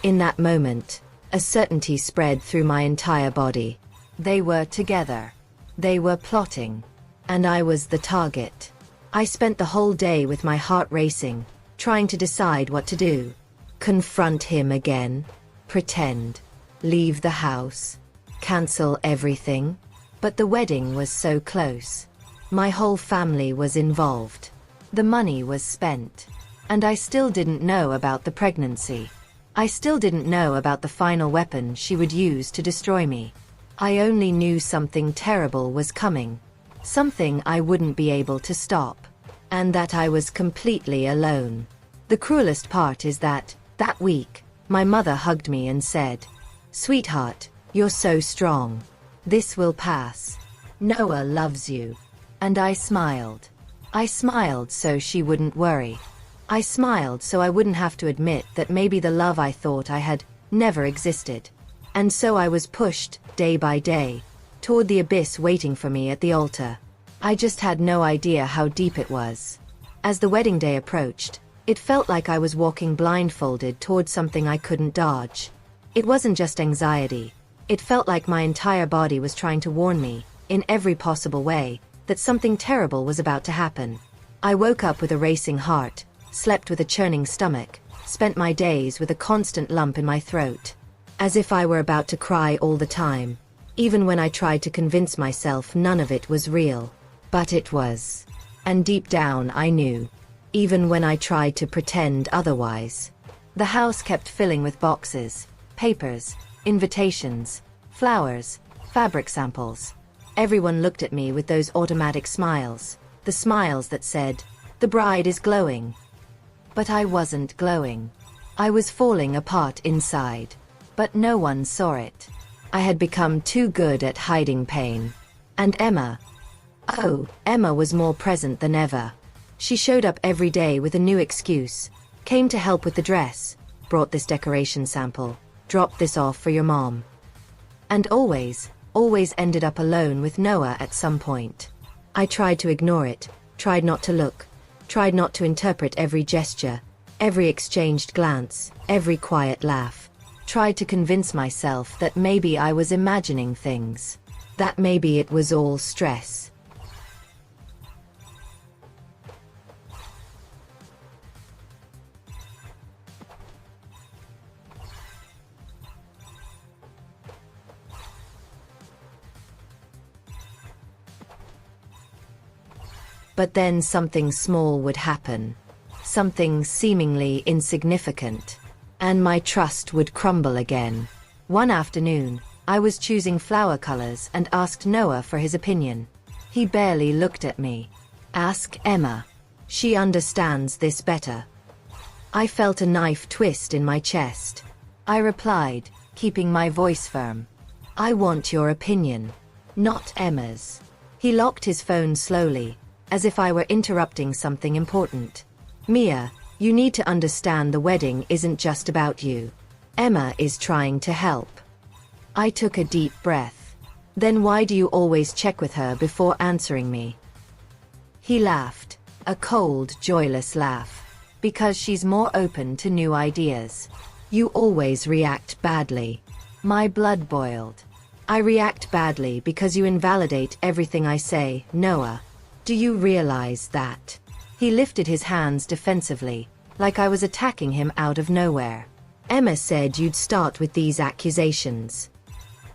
In that moment, a certainty spread through my entire body. They were together. They were plotting. And I was the target. I spent the whole day with my heart racing, trying to decide what to do. Confront him again? Pretend? Leave the house? Cancel everything? But the wedding was so close. My whole family was involved. The money was spent. And I still didn't know about the pregnancy. I still didn't know about the final weapon she would use to destroy me. I only knew something terrible was coming. Something I wouldn't be able to stop. And that I was completely alone. The cruelest part is that week, my mother hugged me and said, "Sweetheart, you're so strong. This will pass. Noah loves you." And I smiled. I smiled so she wouldn't worry. I smiled so I wouldn't have to admit that maybe the love I thought I had never existed. And so I was pushed, day by day, toward the abyss waiting for me at the altar. I just had no idea how deep it was. As the wedding day approached, it felt like I was walking blindfolded towards something I couldn't dodge. It wasn't just anxiety. It felt like my entire body was trying to warn me, in every possible way, that something terrible was about to happen. I woke up with a racing heart, slept with a churning stomach, spent my days with a constant lump in my throat. As if I were about to cry all the time. Even when I tried to convince myself none of it was real. But it was. And deep down I knew. Even when I tried to pretend otherwise. The house kept filling with boxes, papers, invitations, flowers, fabric samples. Everyone looked at me with those automatic smiles, the smiles that said, "The bride is glowing." But I wasn't glowing. I was falling apart inside. But no one saw it. I had become too good at hiding pain. And Emma. Oh, Emma was more present than ever. She showed up every day with a new excuse. Came to help with the dress. Brought this decoration sample. Dropped this off for your mom. And always ended up alone with Noah at some point. I tried to ignore it, tried not to look, tried not to interpret every gesture, every exchanged glance, every quiet laugh. Tried to convince myself that maybe I was imagining things. That maybe it was all stress. But then something small would happen. Something seemingly insignificant. And my trust would crumble again. One afternoon, I was choosing flower colors and asked Noah for his opinion. He barely looked at me. Ask Emma. She understands this better. I felt a knife twist in my chest. I replied, keeping my voice firm. I want your opinion, not Emma's. He locked his phone slowly, as if I were interrupting something important. Mia, you need to understand the wedding isn't just about you. Emma is trying to help. I took a deep breath. Then why do you always check with her before answering me? He laughed, a cold, joyless laugh. Because she's more open to new ideas. You always react badly. My blood boiled. I react badly because you invalidate everything I say, Noah. Do you realize that? He lifted his hands defensively, like I was attacking him out of nowhere. Emma said you'd start with these accusations.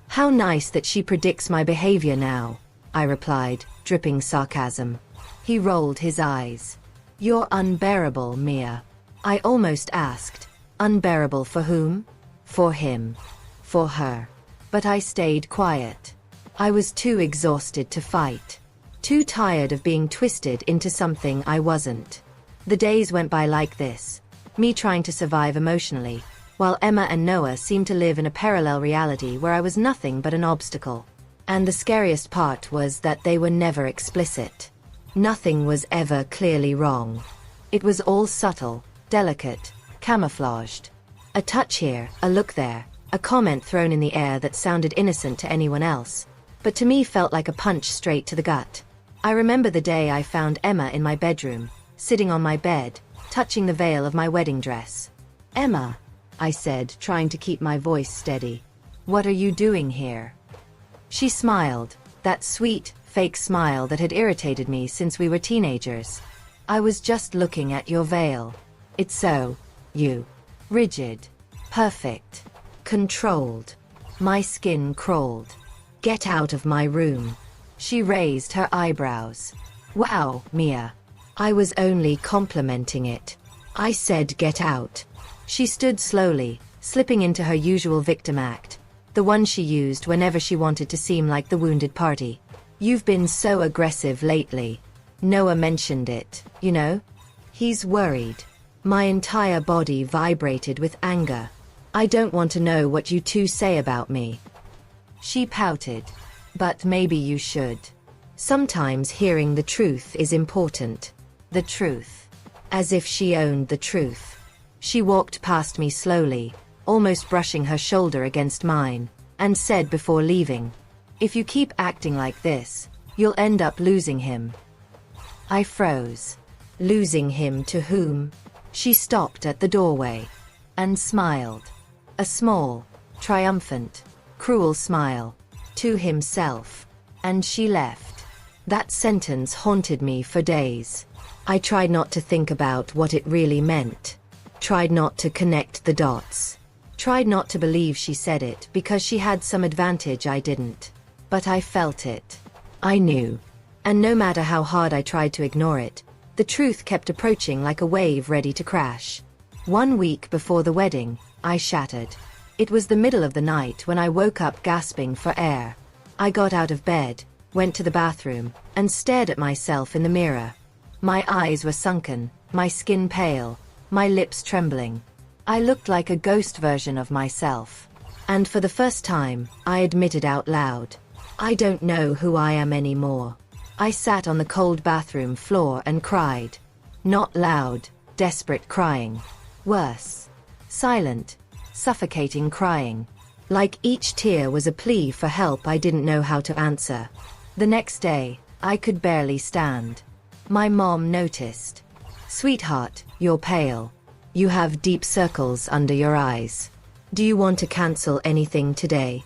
How nice that she predicts my behavior now, I replied, dripping sarcasm. He rolled his eyes. You're unbearable, Mia. I almost asked. Unbearable for whom? For him. For her. But I stayed quiet. I was too exhausted to fight. Too tired of being twisted into something I wasn't. The days went by like this. Me trying to survive emotionally, while Emma and Noah seemed to live in a parallel reality where I was nothing but an obstacle. And the scariest part was that they were never explicit. Nothing was ever clearly wrong. It was all subtle, delicate, camouflaged. A touch here, a look there, a comment thrown in the air that sounded innocent to anyone else, but to me felt like a punch straight to the gut. I remember the day I found Emma in my bedroom, sitting on my bed, touching the veil of my wedding dress. Emma, I said, trying to keep my voice steady. What are you doing here? She smiled, that sweet, fake smile that had irritated me since we were teenagers. I was just looking at your veil. It's so, rigid, perfect, controlled. My skin crawled. Get out of my room. She raised her eyebrows. Wow, Mia. I was only complimenting it. I said get out. She stood slowly, slipping into her usual victim act, the one she used whenever she wanted to seem like the wounded party. You've been so aggressive lately. Noah mentioned it, you know? He's worried. My entire body vibrated with anger. I don't want to know what you two say about me. She pouted. But maybe you should. Sometimes hearing the truth is important. The truth. As if she owned the truth. She walked past me slowly, almost brushing her shoulder against mine, and said before leaving, if you keep acting like this, You'll end up losing him. I froze. Losing him to whom? She stopped at the doorway and smiled. A small, triumphant, cruel smile. To himself. And she left. That sentence haunted me for days. I tried not to think about what it really meant. Tried not to connect the dots. Tried not to believe she said it because she had some advantage I didn't. But I felt it. I knew. And no matter how hard I tried to ignore it, the truth kept approaching like a wave ready to crash. 1 week before the wedding, I shattered. It was the middle of the night when I woke up gasping for air. I got out of bed, went to the bathroom, and stared at myself in the mirror. My eyes were sunken, my skin pale, my lips trembling. I looked like a ghost version of myself. And for the first time, I admitted out loud, I don't know who I am anymore. I sat on the cold bathroom floor and cried. Not loud, desperate crying. Worse. Silent, suffocating crying. Like each tear was a plea for help I didn't know how to answer. The next day, I could barely stand. My mom noticed. Sweetheart, you're pale. You have deep circles under your eyes. Do you want to cancel anything today?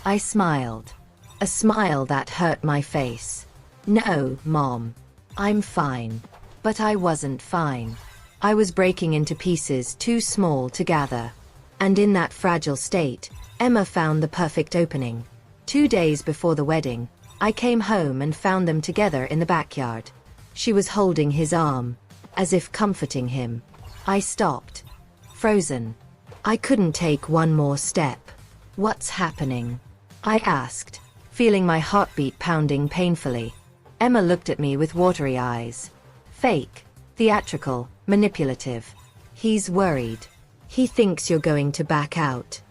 I smiled. A smile that hurt my face. No, Mom. I'm fine. But I wasn't fine. I was breaking into pieces too small to gather. And in that fragile state, Emma found the perfect opening. 2 days before the wedding, I came home and found them together in the backyard. She was holding his arm, as if comforting him. I stopped. Frozen. I couldn't take one more step. What's happening? I asked, feeling my heartbeat pounding painfully. Emma looked at me with watery eyes. Fake, theatrical, manipulative. He's worried. He thinks you're going to back out.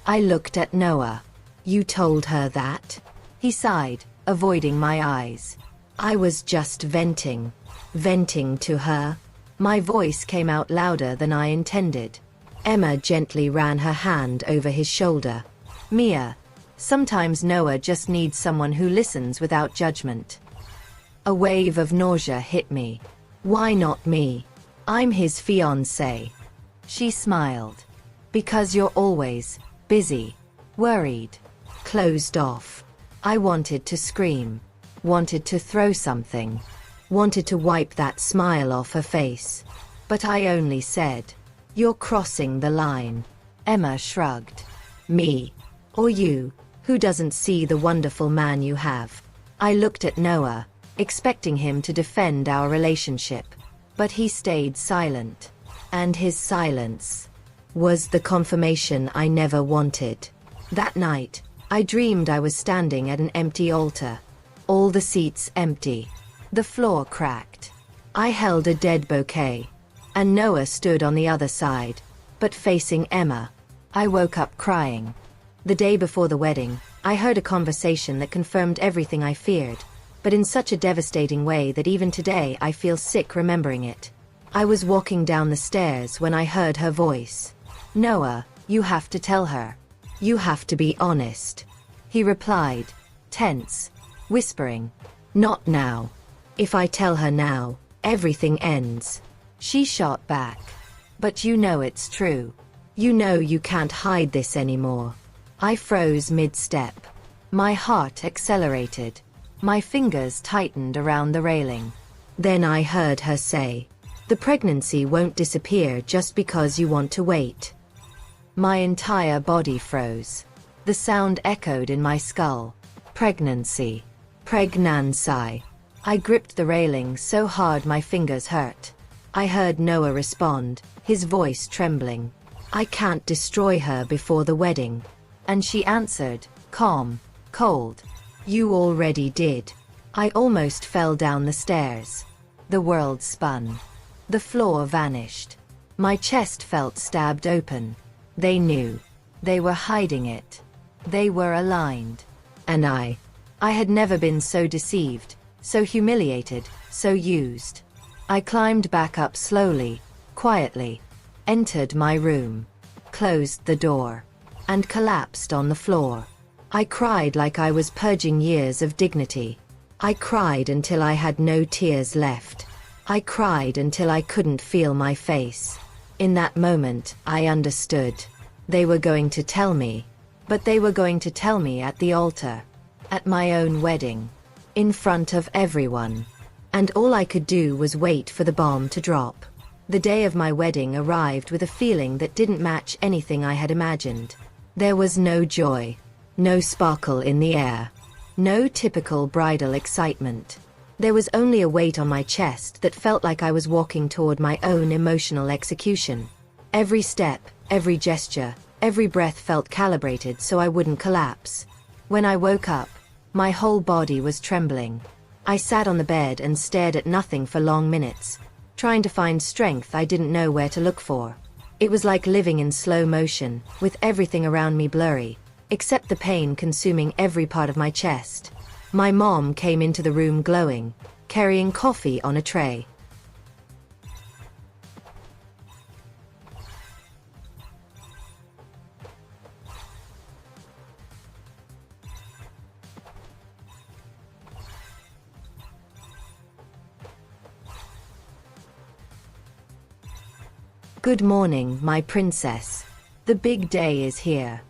I looked at Noah. You told her that? He sighed, avoiding my eyes. I was just venting. Venting to her. My voice came out louder than I intended. Emma gently ran her hand over his shoulder. Mia, sometimes Noah just needs someone who listens without judgment. A wave of nausea hit me. Why not me? I'm his fiancé. She smiled. Because you're always busy, worried, closed off. I wanted to scream. Wanted to throw something. Wanted to wipe that smile off her face. But I only said, you're crossing the line. Emma shrugged. Me? Or you, who doesn't see the wonderful man you have? I looked at Noah, expecting him to defend our relationship. But he stayed silent. And his silence was the confirmation I never wanted. That night, I dreamed I was standing at an empty altar. All the seats empty. The floor cracked. I held a dead bouquet. And Noah stood on the other side, but facing Emma. I woke up crying. The day before the wedding, I heard a conversation that confirmed everything I feared, but in such a devastating way that even today I feel sick remembering it. I was walking down the stairs when I heard her voice. Noah, you have to tell her. You have to be honest. He replied, tense, whispering. Not now. If I tell her now, everything ends. She shot back. But you know it's true. You know you can't hide this anymore. I froze mid-step. My heart accelerated. My fingers tightened around the railing. Then I heard her say, the pregnancy won't disappear just because you want to wait. My entire body froze. The sound echoed in my skull. Pregnancy. Pregnancy. I gripped the railing so hard my fingers hurt. I heard Noah respond, his voice trembling. I can't destroy her before the wedding. And she answered, calm, cold. You already did. I almost fell down the stairs. The world spun. The floor vanished. My chest felt stabbed open. They knew. They were hiding it. They were aligned. And I had never been so deceived, so humiliated, so used. I climbed back up slowly, quietly, entered my room, closed the door, and collapsed on the floor. I cried like I was purging years of dignity. I cried until I had no tears left. I cried until I couldn't feel my face. In that moment, I understood. They were going to tell me. But they were going to tell me at the altar. At my own wedding. In front of everyone. And all I could do was wait for the bomb to drop. The day of my wedding arrived with a feeling that didn't match anything I had imagined. There was no joy. No sparkle in the air. No typical bridal excitement. There was only a weight on my chest that felt like I was walking toward my own emotional execution. Every step, every gesture, every breath felt calibrated so I wouldn't collapse. When I woke up, my whole body was trembling. I sat on the bed and stared at nothing for long minutes, trying to find strength I didn't know where to look for. It was like living in slow motion, with everything around me blurry, except the pain consuming every part of my chest. My mom came into the room glowing, carrying coffee on a tray. Good morning, my princess. The big day is here.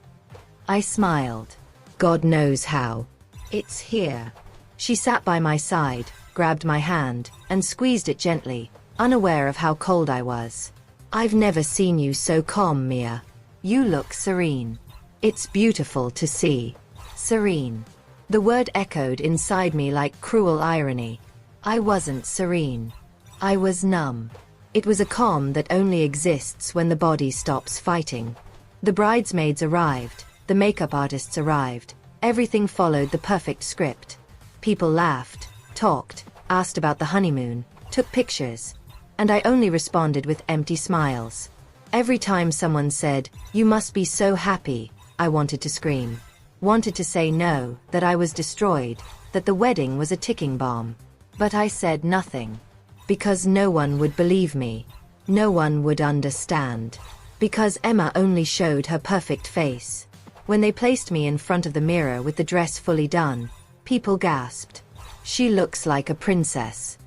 I smiled. God knows how. It's here. She sat by my side, grabbed my hand, and squeezed it gently, unaware of how cold I was. I've never seen you so calm, Mia. You look serene. It's beautiful to see. Serene. The word echoed inside me like cruel irony. I wasn't serene. I was numb. It was a calm that only exists when the body stops fighting. The bridesmaids arrived, the makeup artists arrived, everything followed the perfect script. People laughed, talked, asked about the honeymoon, took pictures, and I only responded with empty smiles. Every time someone said, "You must be so happy," I wanted to scream. Wanted to say no, that I was destroyed, that the wedding was a ticking bomb. But I said nothing. Because no one would believe me. No one would understand. Because Emma only showed her perfect face. When they placed me in front of the mirror with the dress fully done, people gasped. She looks like a princess.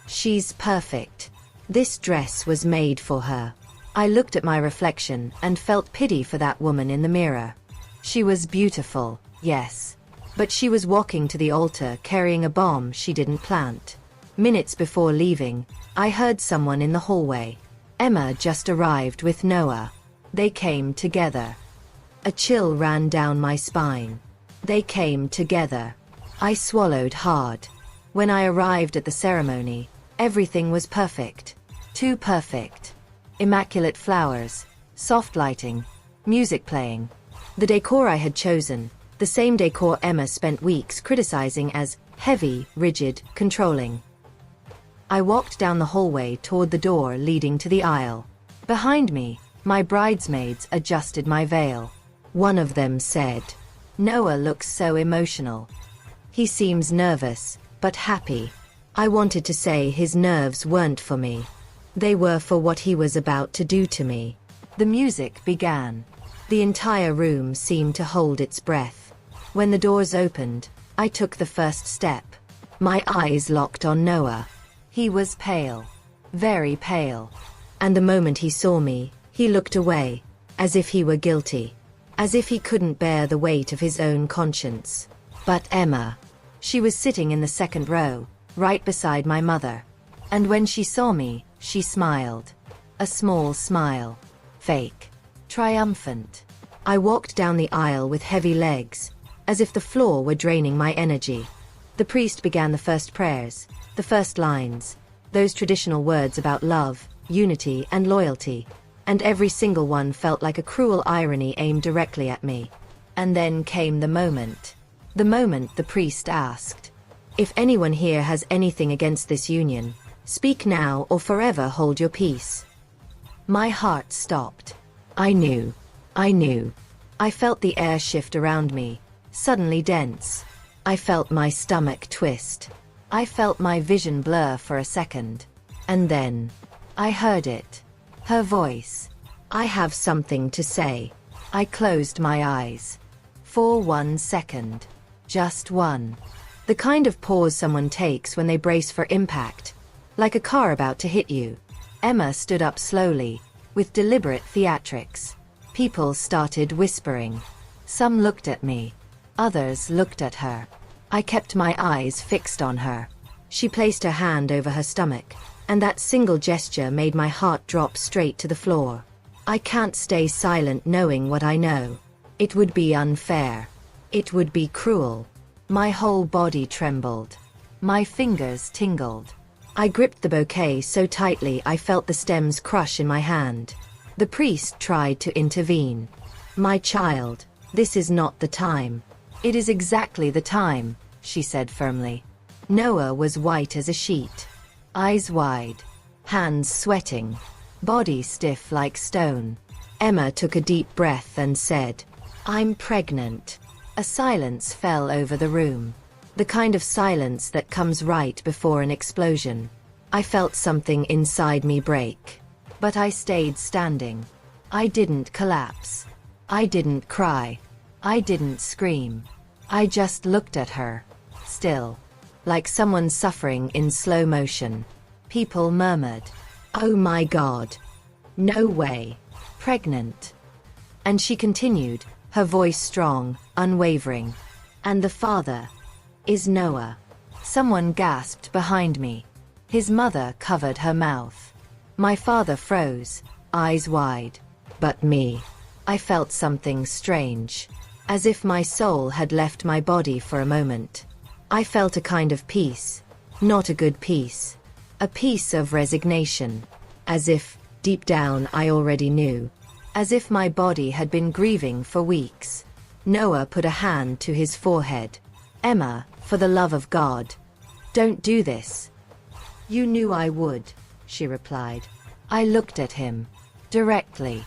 She's perfect. This dress was made for her. I looked at my reflection and felt pity for that woman in the mirror. She was beautiful, yes. But she was walking to the altar carrying a bomb she didn't plant. Minutes before leaving, I heard someone in the hallway. Emma just arrived with Noah. They came together. A chill ran down my spine. They came together. I swallowed hard. When I arrived at the ceremony, everything was perfect. Too perfect. Immaculate flowers, soft lighting, music playing. The decor I had chosen, the same decor Emma spent weeks criticizing as heavy, rigid, controlling. I walked down the hallway toward the door leading to the aisle. Behind me, my bridesmaids adjusted my veil. One of them said, "Noah looks so emotional. He seems nervous, but happy." I wanted to say his nerves weren't for me. They were for what he was about to do to me. The music began. The entire room seemed to hold its breath. When the doors opened, I took the first step. My eyes locked on Noah. He was pale. Very pale. And the moment he saw me, he looked away, as if he were guilty. As if he couldn't bear the weight of his own conscience. But Emma. She was sitting in the second row, right beside my mother. And when she saw me, she smiled. A small smile. Fake. Triumphant. I walked down the aisle with heavy legs, as if the floor were draining my energy. The priest began the first prayers, the first lines, those traditional words about love, unity, and loyalty, and every single one felt like a cruel irony aimed directly at me. And then came the moment. The moment the priest asked, "If anyone here has anything against this union, speak now or forever hold your peace." My heart stopped. I knew. I felt the air shift around me, suddenly dense. I felt my stomach twist. I felt my vision blur for a second. And then, I heard it. Her voice. "I have something to say." I closed my eyes. For 1 second. Just one. The kind of pause someone takes when they brace for impact. Like a car about to hit you. Emma stood up slowly, with deliberate theatrics. People started whispering. Some looked at me. Others looked at her. I kept my eyes fixed on her. She placed her hand over her stomach, and that single gesture made my heart drop straight to the floor. I can't stay silent knowing what I know. It would be unfair. It would be cruel. My whole body trembled. My fingers tingled. I gripped the bouquet so tightly I felt the stems crush in my hand. The priest tried to intervene. "My child, this is not the time." "It is exactly the time," she said firmly. Noah was white as a sheet. Eyes wide. Hands sweating. Body stiff like stone. Emma took a deep breath and said, "I'm pregnant." A silence fell over the room. The kind of silence that comes right before an explosion. I felt something inside me break. But I stayed standing. I didn't collapse. I didn't cry. I didn't scream. I just looked at her. Still. Like someone suffering in slow motion. People murmured, "Oh my God. No way. Pregnant." And she continued, her voice strong, unwavering. "And the father is Noah." Someone gasped behind me. His mother covered her mouth. My father froze, eyes wide. But me. I felt something strange. As if my soul had left my body for a moment. I felt a kind of peace. Not a good peace. A peace of resignation. As if, deep down, I already knew. As if my body had been grieving for weeks. Noah put a hand to his forehead. "Emma, for the love of God. Don't do this." "You knew I would," she replied. I looked at him. Directly.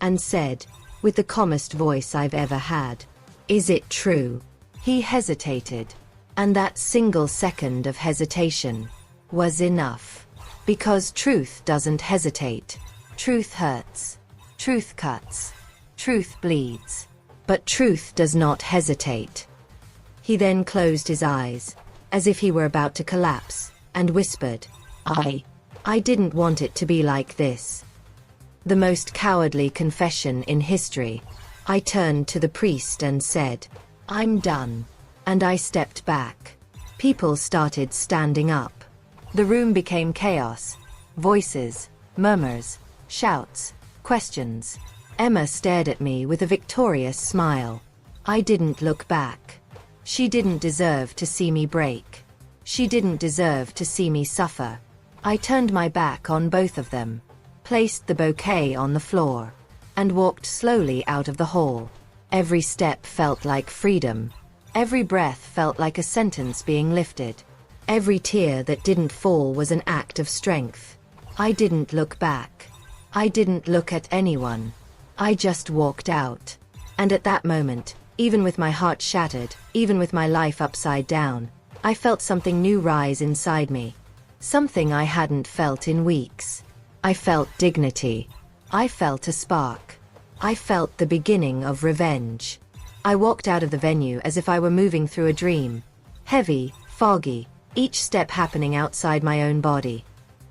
And said, with the calmest voice I've ever had, "Is it true?" He hesitated. And that single second of hesitation was enough. Because truth doesn't hesitate. Truth hurts. Truth cuts. Truth bleeds. But truth does not hesitate. He then closed his eyes, as if he were about to collapse, and whispered, I didn't want it to be like this." The most cowardly confession in history. I turned to the priest and said, "I'm done." And I stepped back. People started standing up. The room became chaos. Voices, murmurs, shouts, questions. Emma stared at me with a victorious smile. I didn't look back. She didn't deserve to see me break. She didn't deserve to see me suffer. I turned my back on both of them, placed the bouquet on the floor, and walked slowly out of the hall. Every step felt like freedom. Every breath felt like a sentence being lifted. Every tear that didn't fall was an act of strength. I didn't look back. I didn't look at anyone. I just walked out. And at that moment, even with my heart shattered, even with my life upside down, I felt something new rise inside me. Something I hadn't felt in weeks. I felt dignity. I felt a spark. I felt the beginning of revenge. I walked out of the venue as if I were moving through a dream. Heavy, foggy, each step happening outside my own body.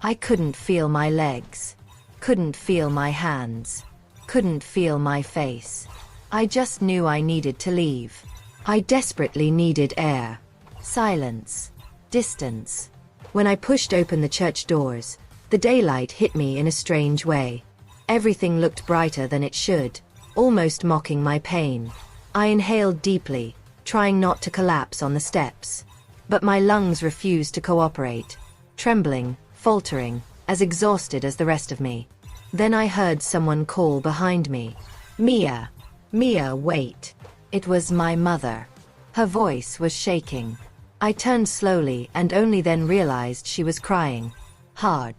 I couldn't feel my legs. Couldn't feel my hands. Couldn't feel my face. I just knew I needed to leave. I desperately needed air. Silence. Distance. When I pushed open the church doors, the daylight hit me in a strange way. Everything looked brighter than it should, almost mocking my pain. I inhaled deeply, trying not to collapse on the steps. But my lungs refused to cooperate, trembling, faltering, as exhausted as the rest of me. Then I heard someone call behind me. "Mia! Mia, wait!" It was my mother. Her voice was shaking. I turned slowly and only then realized she was crying. Hard.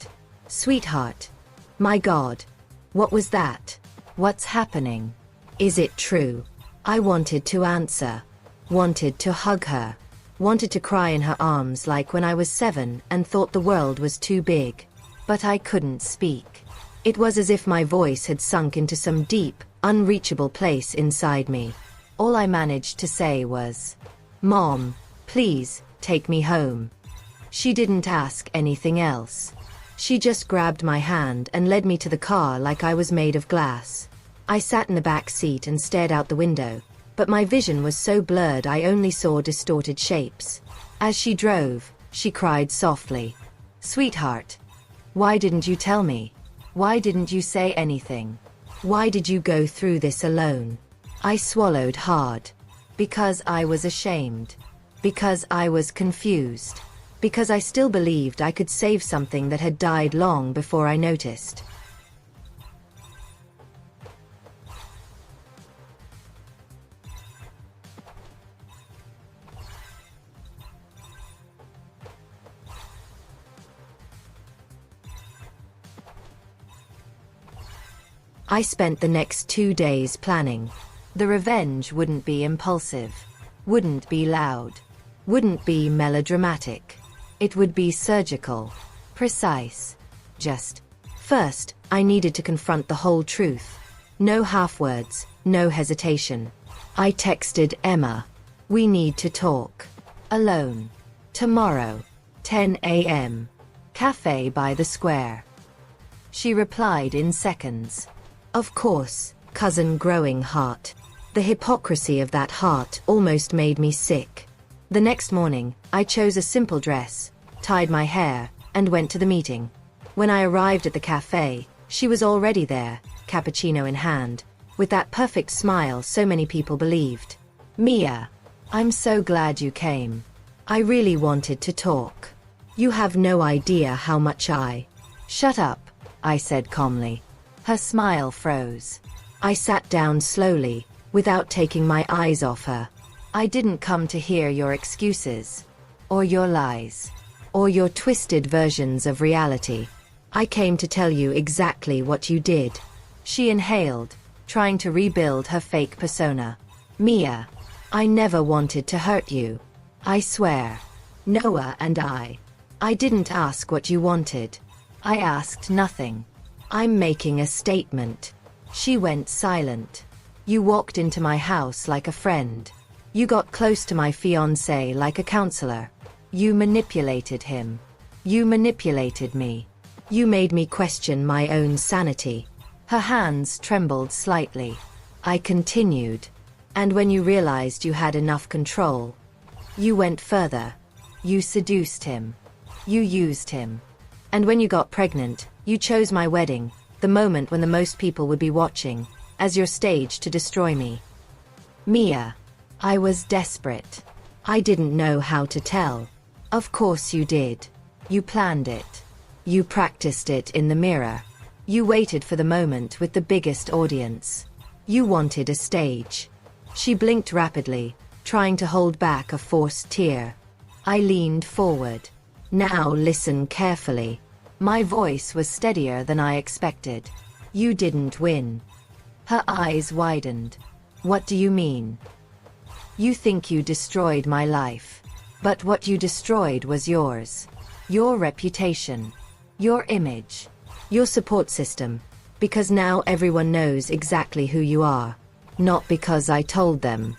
"Sweetheart. My God. What was that? What's happening? Is it true?" I wanted to answer. Wanted to hug her. Wanted to cry in her arms like when I was 7 and thought the world was too big. But I couldn't speak. It was as if my voice had sunk into some deep, unreachable place inside me. All I managed to say was, "Mom, please, take me home." She didn't ask anything else. She just grabbed my hand and led me to the car like I was made of glass. I sat in the back seat and stared out the window, but my vision was so blurred I only saw distorted shapes. As she drove, she cried softly, "Sweetheart, why didn't you tell me? Why didn't you say anything? Why did you go through this alone?" I swallowed hard. Because I was ashamed. Because I was confused. Because I still believed I could save something that had died long before I noticed. I spent the next 2 days planning. The revenge wouldn't be impulsive, wouldn't be loud, wouldn't be melodramatic. It would be surgical, precise. Just, first, I needed to confront the whole truth. No half words, no hesitation. I texted Emma. "We need to talk. Alone. Tomorrow. 10 a.m. Cafe by the square." She replied in seconds. Of course, cousin growing heart. The hypocrisy of that heart almost made me sick. The next morning, I chose a simple dress, tied my hair, and went to the meeting. When I arrived at the cafe, she was already there, cappuccino in hand, with that perfect smile so many people believed. "Mia, I'm so glad you came. I really wanted to talk. You have no idea how much I—" "Shut up," I said calmly. Her smile froze. I sat down slowly, without taking my eyes off her. "I didn't come to hear your excuses. Or your lies. Or your twisted versions of reality. I came to tell you exactly what you did." She inhaled, trying to rebuild her fake persona. "Mia, I never wanted to hurt you. I swear. Noah and I didn't ask what you wanted. I asked nothing. I'm making a statement." She went silent. "You walked into my house like a friend. You got close to my fiancé like a counselor. You manipulated him. You manipulated me. You made me question my own sanity." Her hands trembled slightly. I continued. "And when you realized you had enough control, you went further. You seduced him. You used him. And when you got pregnant, you chose my wedding, the moment when the most people would be watching, as your stage to destroy me." "Mia, I was desperate. I didn't know how to tell." "Of course you did. You planned it. You practiced it in the mirror. You waited for the moment with the biggest audience. You wanted a stage." She blinked rapidly, trying to hold back a forced tear. I leaned forward. "Now listen carefully." My voice was steadier than I expected. "You didn't win." Her eyes widened. "What do you mean?" "You think you destroyed my life. But what you destroyed was yours. Your reputation. Your image. Your support system. Because now everyone knows exactly who you are. Not because I told them.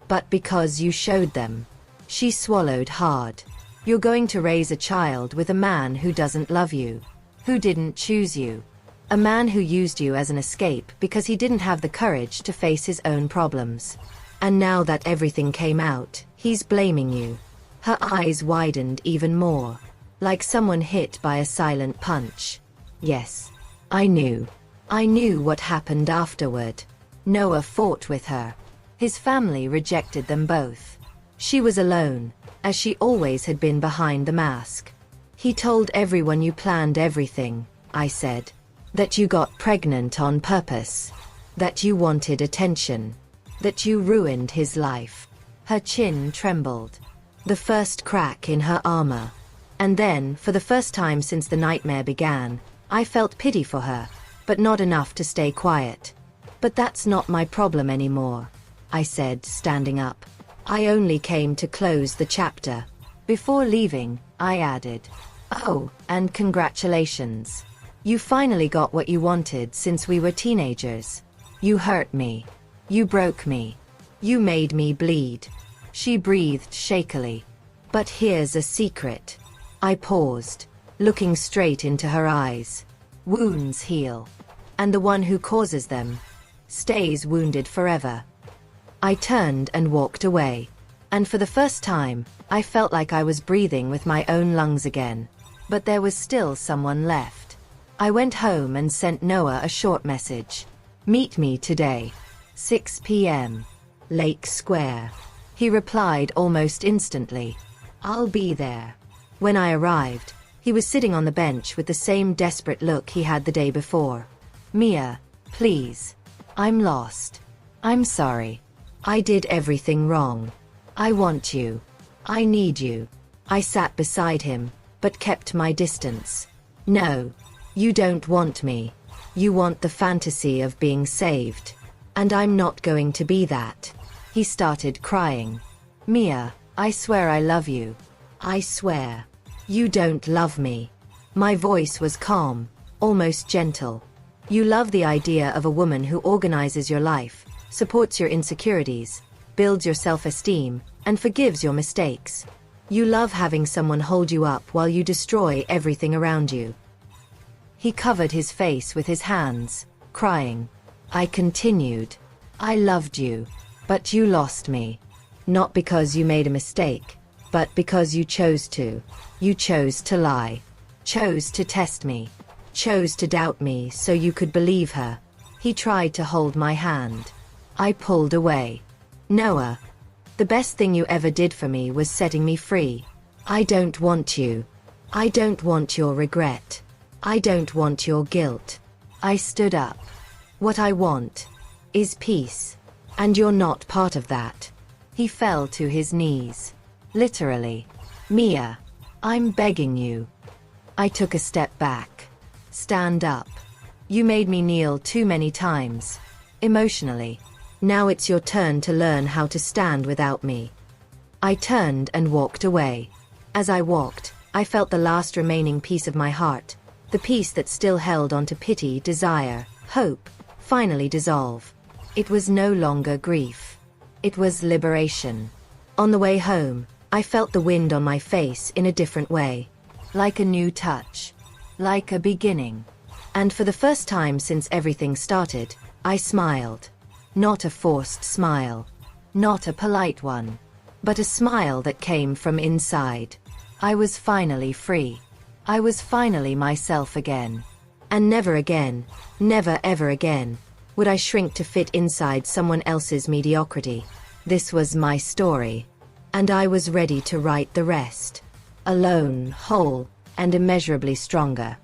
But because you showed them." She swallowed hard. "You're going to raise a child with a man who doesn't love you. Who didn't choose you. A man who used you as an escape because he didn't have the courage to face his own problems. And now that everything came out, he's blaming you." Her eyes widened even more. Like someone hit by a silent punch. "Yes. I knew. I knew what happened afterward. Noah fought with her. His family rejected them both. She was alone, as she always had been behind the mask. He told everyone you planned everything," I said. "That you got pregnant on purpose. That you wanted attention. That you ruined his life." Her chin trembled. The first crack in her armor. And then, for the first time since the nightmare began, I felt pity for her, but not enough to stay quiet. "But that's not my problem anymore," I said, standing up. "I only came to close the chapter." Before leaving, I added, "Oh, and congratulations. You finally got what you wanted since we were teenagers. You hurt me. You broke me. You made me bleed. She breathed shakily. But here's a secret. I paused, looking straight into her eyes. Wounds heal. And the one who causes them stays wounded forever. I turned and walked away. And for the first time, I felt like I was breathing with my own lungs again. But there was still someone left. I went home and sent Noah a short message. Meet me today. 6 p.m. Lake Square. He replied almost instantly. I'll be there. When I arrived, he was sitting on the bench with the same desperate look he had the day before. Mia, please. I'm lost. I'm sorry. I did everything wrong. I want you. I need you. I sat beside him, but kept my distance. No. You don't want me. You want the fantasy of being saved. And I'm not going to be that. He started crying. Mia, I swear I love you. I swear. You don't love me. My voice was calm, almost gentle. You love the idea of a woman who organizes your life, supports your insecurities, builds your self-esteem, and forgives your mistakes. You love having someone hold you up while you destroy everything around you. He covered his face with his hands, crying. I continued. I loved you. But you lost me. Not because you made a mistake, but because you chose to. You chose to lie. Chose to test me. Chose to doubt me so you could believe her. He tried to hold my hand. I pulled away. Noah, the best thing you ever did for me was setting me free. I don't want you. I don't want your regret. I don't want your guilt. I stood up. What I want is peace. And you're not part of that. He fell to his knees. Literally. Mia, I'm begging you. I took a step back. Stand up. You made me kneel too many times. Emotionally. Now it's your turn to learn how to stand without me. I turned and walked away. As I walked, I felt the last remaining piece of my heart, the piece that still held onto pity, desire, hope, finally dissolve. It was no longer grief. It was liberation. On the way home, I felt the wind on my face in a different way. Like a new touch. Like a beginning. And for the first time since everything started, I smiled. Not a forced smile. Not a polite one. But a smile that came from inside. I was finally free. I was finally myself again. And never again, never ever again, would I shrink to fit inside someone else's mediocrity. This was my story. And I was ready to write the rest. Alone, whole, and immeasurably stronger.